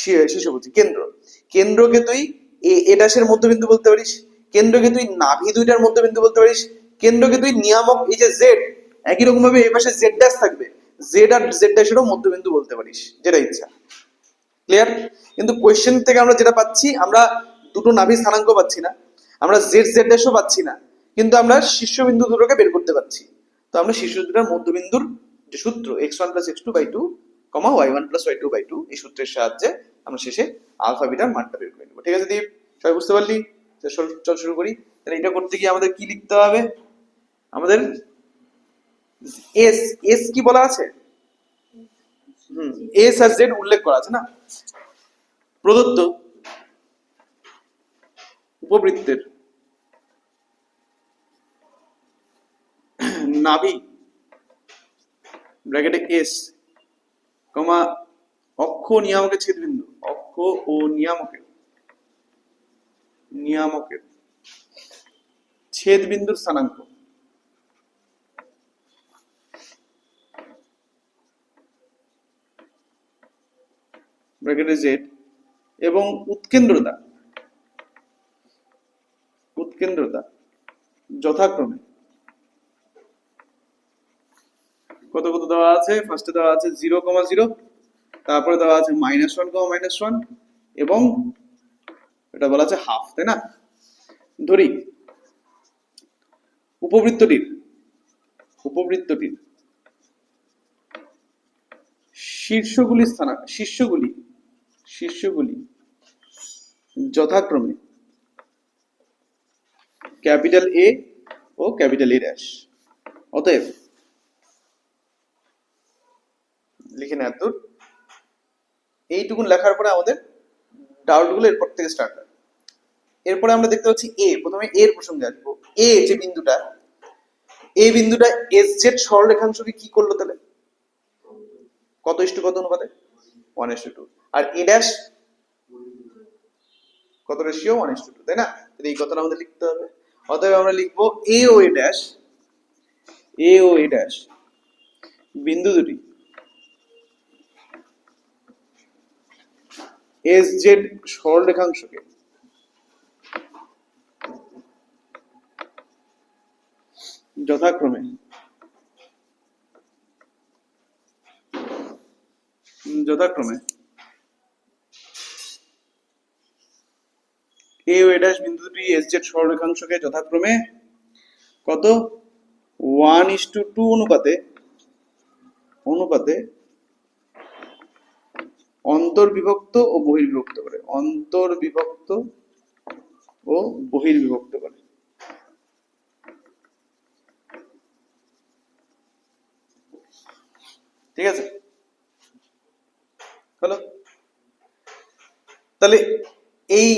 শীর্ষ বলছি কেন্দ্র, কেন্দ্রকে তুই এ ড্যাশের মধ্যবিন্দু বলতে পারিস, কেন্দ্রকে তুই নাভি দুইটার মধ্যবিন্দু বলতে পারিস, কেন্দ্রকে তুই নিয়ামক, এই যে জেড, একই রকম ভাবে এই পাশে জেড ড্যাশ থাকবে, জেড আর জেড ড্যাশেরও মধ্যবিন্দু বলতে পারিস, যেটা ইচ্ছা। ক্লিয়ার? কিন্তু কোয়েশ্চেন থেকে আমরা যেটা পাচ্ছি, আমরা দুটো নাভি স্থানাঙ্ক পাচ্ছি না, আমরা জেড জেড ড্যাশও পাচ্ছি না, কিন্তু আমরা শীর্ষবিন্দু দুটোকে বের করতে পারছি। তো আমরা শীর্ষ দুটোর মধ্যবিন্দুর যে সূত্র x1 + x2/2, y1 + y2/2, এই সূত্রের সাহায্যে আমরা শেষে আলফা বিটার মানটা বের করে নেবো। ঠিক আছে দীপ, সবাই বুঝতে পারলি? চল শুরু করি। তাহলে এটা করতে গিয়ে আমাদের কি লিখতে হবে? আমাদের এস, এস কি বলা আছে? এস আর জেড উল্লেখ করা আছে না। প্রদত্ত উপবৃত্তের নাভি ব্র্যাকেটে এস, কমা অক্ষ নিয়ামকের ছেদবিন্দু, অক্ষ ও নিয়ামকের ছেদবিন্দুর স্থানাঙ্ক ব্র্যাকেটে জেড এবং উৎকেন্দ্রতা যথাক্রমে কত কত দেওয়া আছে। ফার্স্টে দেওয়া আছে 0,0, তারপরে দেওয়া আছে -1, এবং এটা বলা আছে হাফ, তাই না? ধরি উপবৃত্তটির শীর্ষগুলি যথাক্রমে ক্যাপিটাল এ ও ক্যাপিটাল এ ড্যাশ। অতএব লিখে নেওয়ার দূর, এইটুকুন লেখার পরে আমাদের ডাউট গুলো এরপর থেকে স্টার্ট হয়। এরপরে আমরা দেখতে পাচ্ছি এ, প্রথমে এর প্রসঙ্গে আসবো। এ যে বিন্দুটা, এই বিন্দুটা এস জেড সরলরেখাংশকে কি করলো তাহলে? কত ইস্টু কত অনুপাতে? 1:2। আর এ ড্যাশ কত রেশিও? 1:2, তাই না? এই কথাটা আমাদের লিখতে হবে। অতএব আমরা লিখবো এ ও এ ড্যাশ বিন্দু দুটি এস জেড সরলরেখাংশকে যথাক্রমে এ ও এ ড্যাশ বিন্দু দুটি এস জেড সরলরেখাংশকে যথাক্রমে কত? 1:2 অনুপাতে অন্তর্বিভক্ত ও বহির্বিভক্ত করে, ঠিক আছে? হলো? তাহলে এই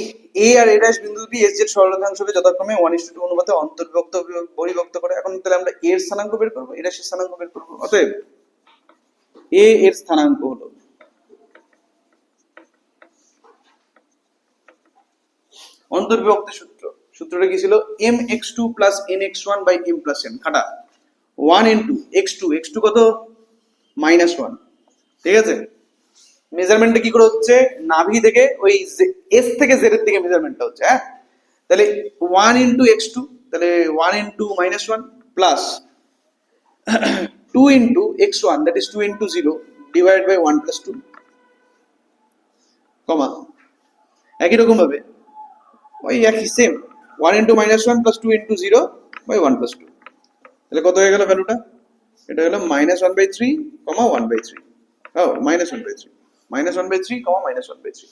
এ আর এ ড্যাশ বিন্দু দুটি এস জেড সরলরেখাংশকে যথাক্রমে 1:2 অনুপাতে অন্তর্বিভক্ত বহির্বিভক্ত করে। এখন তাহলে আমরা এর স্থানাঙ্ক বের করবো, এ ড্যাশের স্থানাঙ্ক বের করবো। অতএব এ এর স্থানাঙ্ক হলো অন্তর্বিভক্তের সূত্রটা কি ছিল? mx2 + nx1/m + n খাটা 1 * x2 কত? -1, ঠিক আছে? মেজারমেন্টটা কি করে হচ্ছে? নাভি থেকে ওই এস থেকে জেড এর দিকে মেজারমেন্টটা হচ্ছে, হ্যাঁ। তাহলে 1 * x2, তাহলে 1 * -1 plus 2 * x1, that is 2 * 0 divided by 1 + 2, কমা একই রকম ভাবে ওই একই সেম 1 * -1 plus 2 * 0 by 1 + 2। তাহলে কত হয়ে গেল ভ্যালুটা? এটা হলো -1/3, 1/3। ও -1/3, -1/3, -1/3।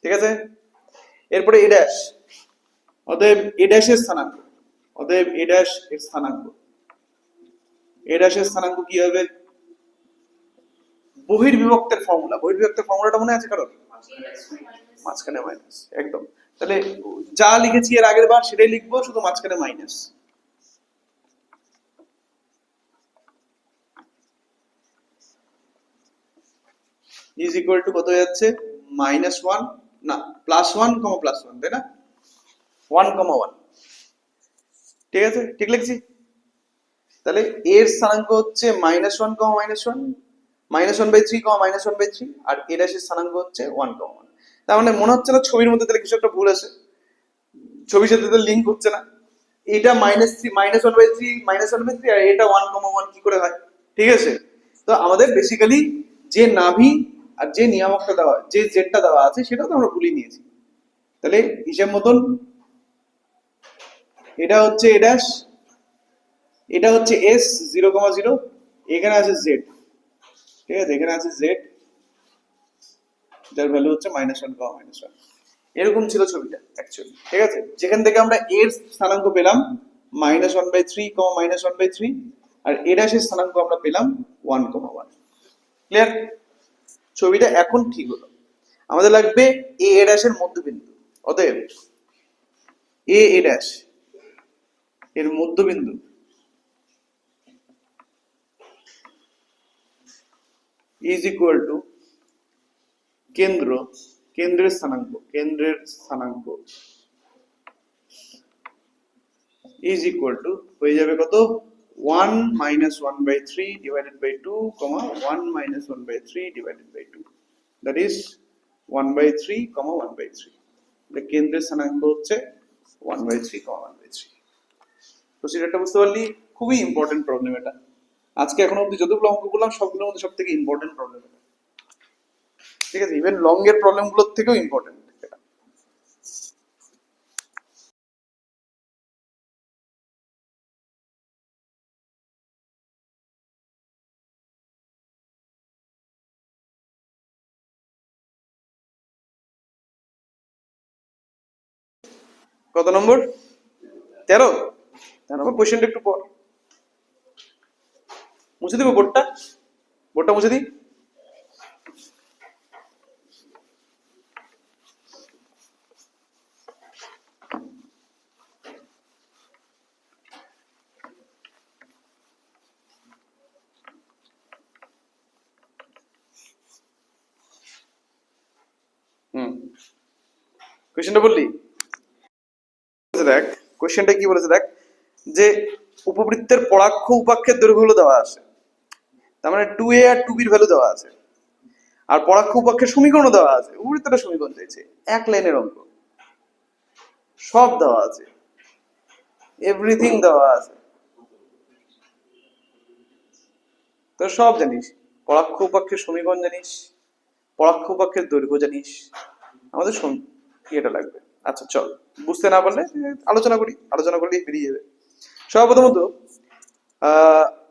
ঠিক আছে, এরপরে এ ড্যাশ, অতএব এ ড্যাশের স্থানাঙ্ক, অতএব এ ড্যাশ এর স্থানাঙ্ক, এ ড্যাশের স্থানাঙ্ক কি হবে? বহির্বিভক্তের ফর্মুলা, বহির্বিভক্তের ফর্মুলাটা মনে আছে কারোর? মাঝখানে মাইনাস, একদম। তাহলে যা লিখেছি এর আগের বার সেটাই লিখবো, শুধু মাঝখানে মাইনাস। ইজ ইকুয়াল টু কত হয়ে যাচ্ছে? -1, না +1, +1, তাই না? 1,1। ঠিক আছে, ঠিক লিখছি? তাহলে এর স্থানাঙ্ক হচ্ছে -1, -1, -1/3, -1/3, আর এ ড্যাশের স্থানাঙ্ক হচ্ছে 1,1। তার মানে মনে হচ্ছে না ছবির মধ্যে তাহলে কিছু একটা ভুল আছে, ছবির সাথে তো লিঙ্ক হচ্ছে না। এটা -3, -1/3, -1/3, আর এটা 1,1 কি করে হয়? ঠিক আছে, তো আমাদের বেসিক্যালি যে নাভি আর যে নিয়ামকটা দেওয়া, যে জেডটা দেওয়া আছে সেটা তো আমরা ভুলিয়ে নিয়েছি। তাহলে হিসেব মতন এটা হচ্ছে এ ড্যাশ, এটা হচ্ছে এস 0,0, এখানে আছে জেড। ঠিক আছে, এখানে আছে জেড, যার ভ্যালু হচ্ছে -1, এরকম ছিল ছবিটা অ্যাকচুয়ালি। ঠিক আছে, যেখান থেকে আমরা এর স্থানাঙ্ক পেলাম -1/3, -1/3, আর এ ড্যাশের স্থানাঙ্ক আমরা পেলাম 1,1। ক্লিয়ার? ছবিটা এখন ঠিক হলো। আমাদের লাগবে এ ড্যাশের মধ্যবিন্দু, অতএব এ ড্যাশ এর মধ্যবিন্দু ইজ ইকুয়াল টু কেন্দ্র, কেন্দ্রের স্থানাঙ্ক, কেন্দ্রের স্থানাঙ্ক ইজ ইকুয়াল টু হয়ে যাবে কত? 1 -1/3 divided by 2, 1 -1/3 divided by 2, that is 1/3, 1/3। কেন্দ্রের স্থানাঙ্ক হচ্ছে 1/3, 1/3। প্রসিডারটা বুঝতে পারলি? খুবই ইম্পর্টেন্ট প্রবলেম এটা। আজকে এখনো অব্দি যতগুলো অঙ্ক করলাম সবগুলোর মধ্যে সব থেকে ইম্পর্টেন্ট প্রবলেম এটা। ঠিক আছে, ইভেন লং এর প্রবলেম গুলোর থেকেও ইম্পর্টেন্ট এটা। কত নম্বর? 13। 13 নম্বর কোশ্চেনটা একটু পর মুছে দেবো, বোর্ডটা, বোর্ডটা মুছে দিই। কোশ্চেনটা বললি? দেখ কোশ্চেনটা কি বলেছে, দেখ যে উপবৃত্তের পরাক্ষ উপাক্ষের দৈর্ঘ্য হলো দেওয়া আছে, তার মানে 2a আর 2b এর ভ্যালু দেওয়া আছে, আর পরাক্ষ উপাক্ষের সমীকরণও দেওয়া আছে। উপবৃত্তটা সমীকরণ চাইছে, এক লাইনের অঙ্ক, সব দেওয়া আছে, এভরিথিং দেওয়া আছে। তো সব জানিস, পরাক্ষ উপাক্ষের সমীকরণ জানিস, পরাক্ষ উপাক্ষের দৈর্ঘ্য জানিস, আমাদের ইয়েটা লাগবে। আচ্ছা চল, বুঝতে না পারলে আলোচনা করি, আলোচনা করলেই বেরিয়ে যাবে। সর্বপ্রথমত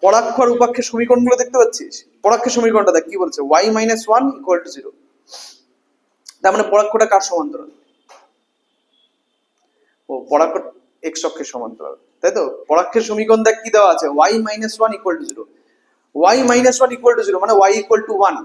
পরাক্ষ আর উপাক্ষের সমীকরণগুলো দেখতে পাচ্ছিস? পরাক্ষের সমীকরণটা দেখ কি বলছে, y - 1 = 0। তার মানে পরাক্ষটা কার সমান্তরাল? ও পরাক্ষ x অক্ষের সমান্তরাল, তাই তো? পরাক্ষের সমীকরণ দেখ কি দেওয়া আছে, y - 1 = 0। y - 1 = 0 মানে y = 1।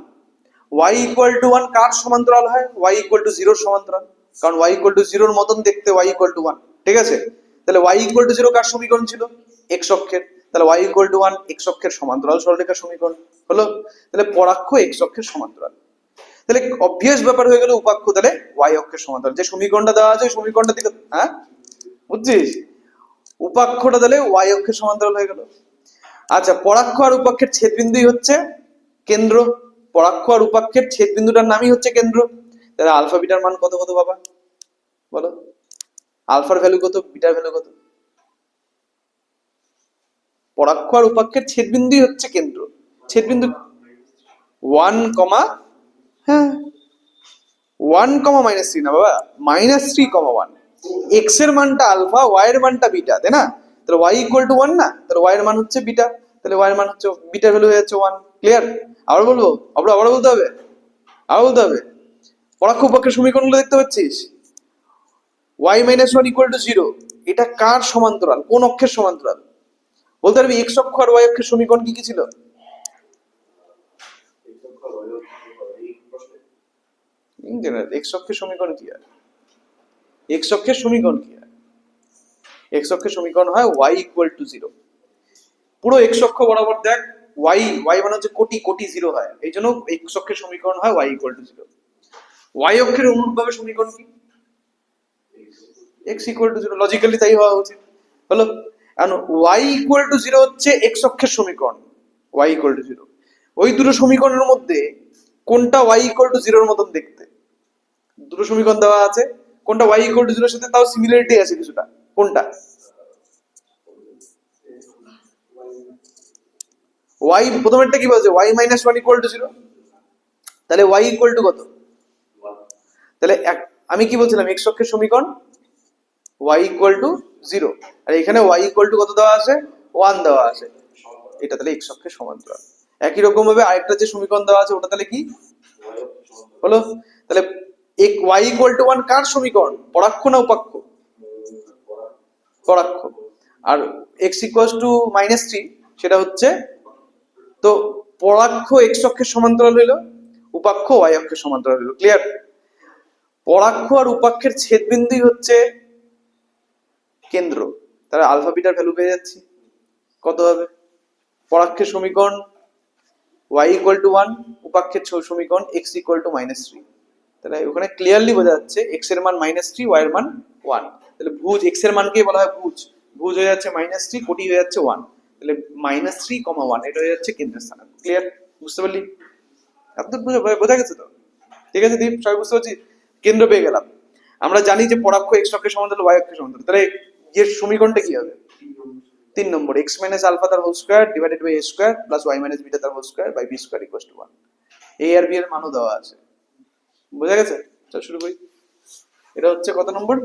y = 1 কার সমান্তরাল হয়? y = 0 সমান্তরাল, কারণ y = 0 এর মতন দেখতে y = 1। ঠিক আছে, তাহলে y = 0 কার সমীকরণ ছিল? x অক্ষের। তাহলে y = 1 x অক্ষের সমান্তরাল সরলরেখার সমীকরণ হলো। তাহলে পরাক্ষ x অক্ষের সমান্তরাল, তাহলে অবভিয়াস ব্যাপার হয়ে গেল উপাক্ষ তাহলে y অক্ষের সমান্তরাল। যে সমীকরণটা দেওয়া আছে ওই সমীকরণটা থেকে, হ্যাঁ বুঝছিস, উপাক্ষটা তাহলে y অক্ষের সমান্তরাল হয়ে গেল। আচ্ছা, পরাক্ষ আর উপাক্ষের ছেদবিন্দুই হচ্ছে কেন্দ্র, পরাক্ষ আর উপাক্ষের ছেদবিন্দুটার নামই হচ্ছে কেন্দ্র। তাহলে আলফা বিটার মান কত কত বাবা বলো? আলফার ভ্যালু কত, বিটার ভ্যালু কত? পরাক্ষ আর উপাক্ষের ছেদবিন্দুই হচ্ছে কেন্দ্র। ছেদবিন্দু 1, হ্যাঁ 1, -3 না বাবা, -3, 1। এক্স এর মানটা আলফা, ওয়াই এর মানটা বিটা, তাই না? তাহলে ওয়াই ইকুয়াল টু ওয়ান না, তাহলে ওয়াই এর মান হচ্ছে বিটা, তাহলে ওয়াই এর মান হচ্ছে বিটা ভ্যালু হয়ে যাচ্ছে ওয়ান। ক্লিয়ার? আবার বলবো? আবার বলতে হবে, আবার বলতে হবে। পরাক্ষ পক্ষের সমীকরণগুলো দেখতে পাচ্ছিস? Y minus one equal to zero, এটা কার সমান্তরাল, কোন অক্ষের সমান্তরাল? বলতে পারবি এক্স অক্ষ আর ওয়াই অক্ষের সমীকরণ কি কি ছিল? ইন জেনারেল এক্স অক্ষের সমীকরণ কি হয়? এক্স অক্ষের সমীকরণ কি হয়? এক্স অক্ষের সমীকরণ হয় ওয়াই ইকুয়াল টু জিরো। পুরো এক্স অক্ষ বরাবর দেখ, ওয়াই ওয়াই মানে হচ্ছে কোটি, কোটি জিরো হয়, এই জন্য এক্স অক্ষের সমীকরণ হয় ওয়াই ইকুয়াল টু জিরো। ওয়াই অক্ষের অনুরূপভাবে সমীকরণ কি? X equal to zero, logically তাই হওয়া উচিত। হলো? এখন ওয়াই ইকুয়াল টু জিরো হচ্ছে এক্স অক্ষের সমীকরণ, ওয়াই ইকুয়াল টু জিরো। ওই দুটো সমীকরণের মধ্যে কোনটা ওয়াই ইকুয়াল টু জিরোর মতন দেখতে? দুটো সমীকরণ দেওয়া আছে, কোনটা ওয়াই ইকুয়াল টু জিরোর সাথে তাও সিমিলারিটি আছে কিছুটা, কোনটা? ওয়াই প্রথমেরটা কি বলছে? Y minus one equal to zero, তাহলে ওয়াই ইকুয়াল টু কত? তাহলে আমি কি বলছিলাম, এক্স অক্ষের সমীকরণ ওয়াই ইকুয়াল টু জিরো, আর এখানে ওয়াই ইকুয়াল টু কত দেওয়া আছে? ওয়ান দেওয়া আছে। এটা তাহলে এক্স অক্ষের সমান্তরাল। একই রকম ভাবে আরেকটা যে সমীকরণ দেওয়া আছে ওটা তাহলে কি হলো? তাহলে ওয়াই ইকুয়াল টু ওয়ান কার সমীকরণ, পরাক্ষ না উপাক্ষ? পরাক্ষ। আর x equal to minus three সেটা হচ্ছে, তো পরাক্ষ এক্স অক্ষের সমান্তরাল হইলো, উপাক্ষ ওয়াই অক্ষের সমান্তরাল হইলো। ক্লিয়ার? পরাক্ষ আর উপাক্ষের ছেদ বিন্দুই হচ্ছে কেন্দ্র। তাহলে আলফা বিটার ভ্যালু পেয়ে যাচ্ছি। কত হবে? পরাক্ষের সমীকরণ ওয়াই ইকুয়াল টু ওয়ান, উপাক্ষের সমীকরণ x equal to minus three. তাহলে ওখানে ক্লিয়ারলি বোঝা যাচ্ছে এক্স এর মান মাইনাস থ্রি, ওয়াই এর মান ওয়ান। তাহলে ভুজ, এক্স এর মানকেই বলা হয় ভুজ। ভুজ হয়ে যাচ্ছে মাইনাস থ্রি, কোটি হয়ে যাচ্ছে ওয়ান। তাহলে মাইনাস থ্রি কমা ওয়ান, এটা হয়ে যাচ্ছে কেন্দ্রের স্থানাঙ্ক। ক্লিয়ার? বুঝতে পারলি? এত বোঝা গেছে তো? ঠিক আছে দীপ, সবাই বুঝতে পারছি? কেন্দ্র পেয়ে গেলাম। আমরা জানি যে পরাক্ষ এক্স অক্ষের সমান্তরাল ওয়াই অক্ষের সমান্তরাল, তাহলে এর সমীকরণটা কি হবে? 3 নম্বর, এক্স মাইনাস আলফা তার whole square divided by a square plus Y minus beta তার whole square by b square equals to 1। A আর বি এর মানও দেওয়া আছে। বোঝা গেছে? চল শুরু করি। এটা হচ্ছে কত নম্বর?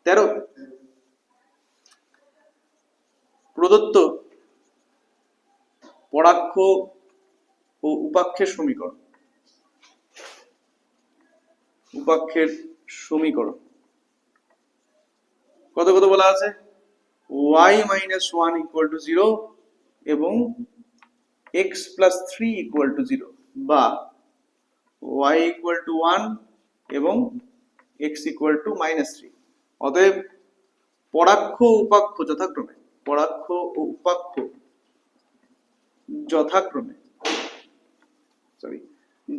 13। প্রদত্ত পরাক্ষ ও উপাক্ষের সমীকরণ, উপাক্ষের সমীকরণ কত কত বলা আছে? y minus one equal to zero এবং x plus three equal to zero, বা y ইকুয়াল টু ওয়ান এবং x equal to minus three. অতএব পরাক্ষ ও উপাক্ষ যথাক্রমে, পরাক্ষ ও উপাক্ষ যথাক্রমে,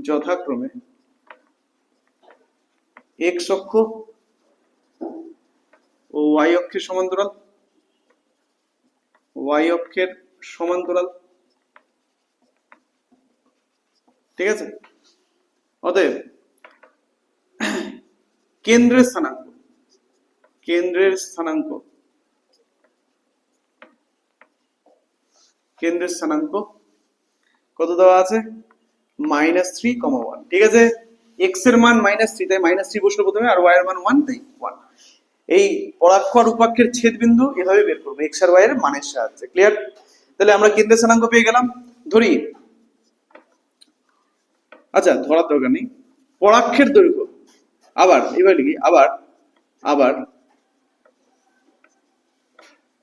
যথাক্রমে x অক্ষ ও y অক্ষের সমান্তরাল, y অক্ষের সমান্তরাল। ঠিক আছে? অতএব কেন্দ্রের স্থানাঙ্ক, কেন্দ্রের স্থানাঙ্ক, কেন্দ্রের স্থানাঙ্ক কত দেওয়া আছে? Minus three comma one. ঠিক আছে? এক্স এর মান মাইনাস থ্রি, তাই মাইনাস থ্রি বসলো প্রথমে, আর ওয়াই এর মান ওয়ান, তাই ওয়ান। এই পরাক্ষ আর উপাক্ষের ছেদ বিন্দু এভাবে বের করবো এক্স আর ওয়াই এর মানের সাহায্যে। ক্লিয়ার? তাহলে আমরা কেন্দ্রের স্থানাঙ্ক পেয়ে গেলাম। ধরি, আচ্ছা ধরার দরকার নেই, পরাক্ষের দৈর্ঘ্য, আবার এবার লিখি, আবার আবার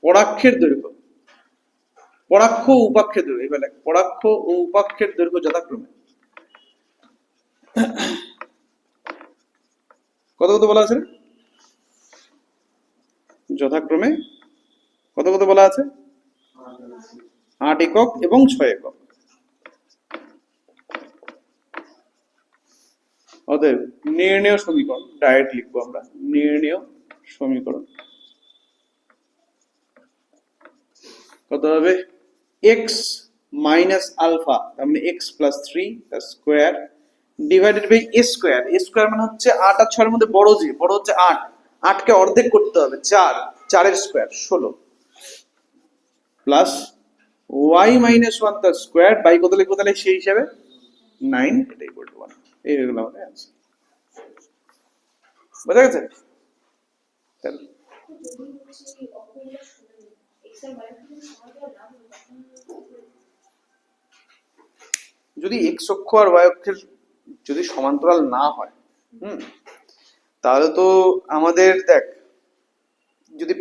পরাক্ষের দৈর্ঘ্য, পরাক্ষ ও উপাক্ষের দৈর্ঘ্য, এবার লেখ পরাক্ষ ও উপাক্ষের দৈর্ঘ্য যথাক্রমে কত কত বলা আছে? যথাক্রমে কত কত বলা আছে? 8 একক এবং 6 একক। অতএব নির্ণেয় সমীকরণ ডাইরেক্ট লিখবো আমরা, নির্ণেয় সমীকরণ কত হবে? এক্স মাইনাস আলফা, তার মানে এক্স প্লাস থ্রি তার square divided by A square. A square মানে হচ্ছে 8 আর 6 এর মধ্যে বড়, যে বড় হচ্ছে 8, 8 কে অর্ধেক করতে হবে, 4, 4 এর square 16 plus Y minus one তার স্কোয়ার বাই কত লিখবো তাহলে সেই হিসাবে 9, এটা ইকুয়াল টু 1। এই হয়ে গেল আমাদের অ্যান্সার। বুঝা গেছে? কেন? যদি এক্স অক্ষ আর ওয়াই অক্ষের যদি সমান্তরাল না হয়, হুম, তাহলে তো আমাদের দেখ, যদি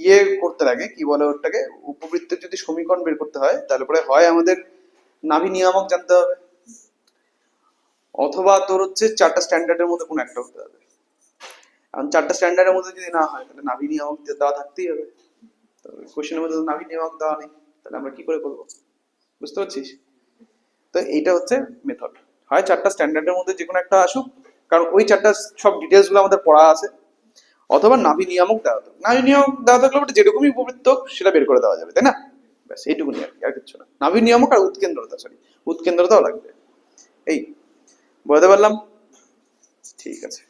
ইয়ে করতে লাগে, কি বলে ওটাকে, উপবৃত্তের যদি সমীকরণ বের করতে হয়, তাহলে পরে হয় আমাদের নাভি নিয়ামক জানতে হবে, অথবা তোর হচ্ছে চারটা স্ট্যান্ডার্ডের মধ্যে কোনো একটা হতে হবে। এখন চারটা স্ট্যান্ডার্ডের মধ্যে যদি না হয়, তাহলে নাভি নিয়ামক দেওয়া থাকতেই হবে। তো কোশ্চেনের মধ্যে তো নাভি নিয়ামক দেওয়া নেই, তাহলে আমরা কি করে করবো? বুঝতে পারছিস? তো এইটা হচ্ছে মেথড। হয় চারটা স্ট্যান্ডার্ডের মধ্যে যে কোনো একটা আসুক, কারণ ওই চারটা সব ডিটেলস গুলো আমাদের পড়া আছে, অথবা নাভি নিয়ামক দেওয়া থাকবে। নাভি নিয়ামক দেওয়া থাকলে ওটা যেরকমই উপবৃত্ত হোক সেটা বের করে দেওয়া যাবে, তাই না? ব্যাস এইটুকুনি আর কি, আর কিছু না। নাভি নিয়ামক আর উৎকেন্দ্রতা, সরি উৎকেন্দ্রতাও লাগবে। এই বোঝাতে পারলাম? ঠিক আছে।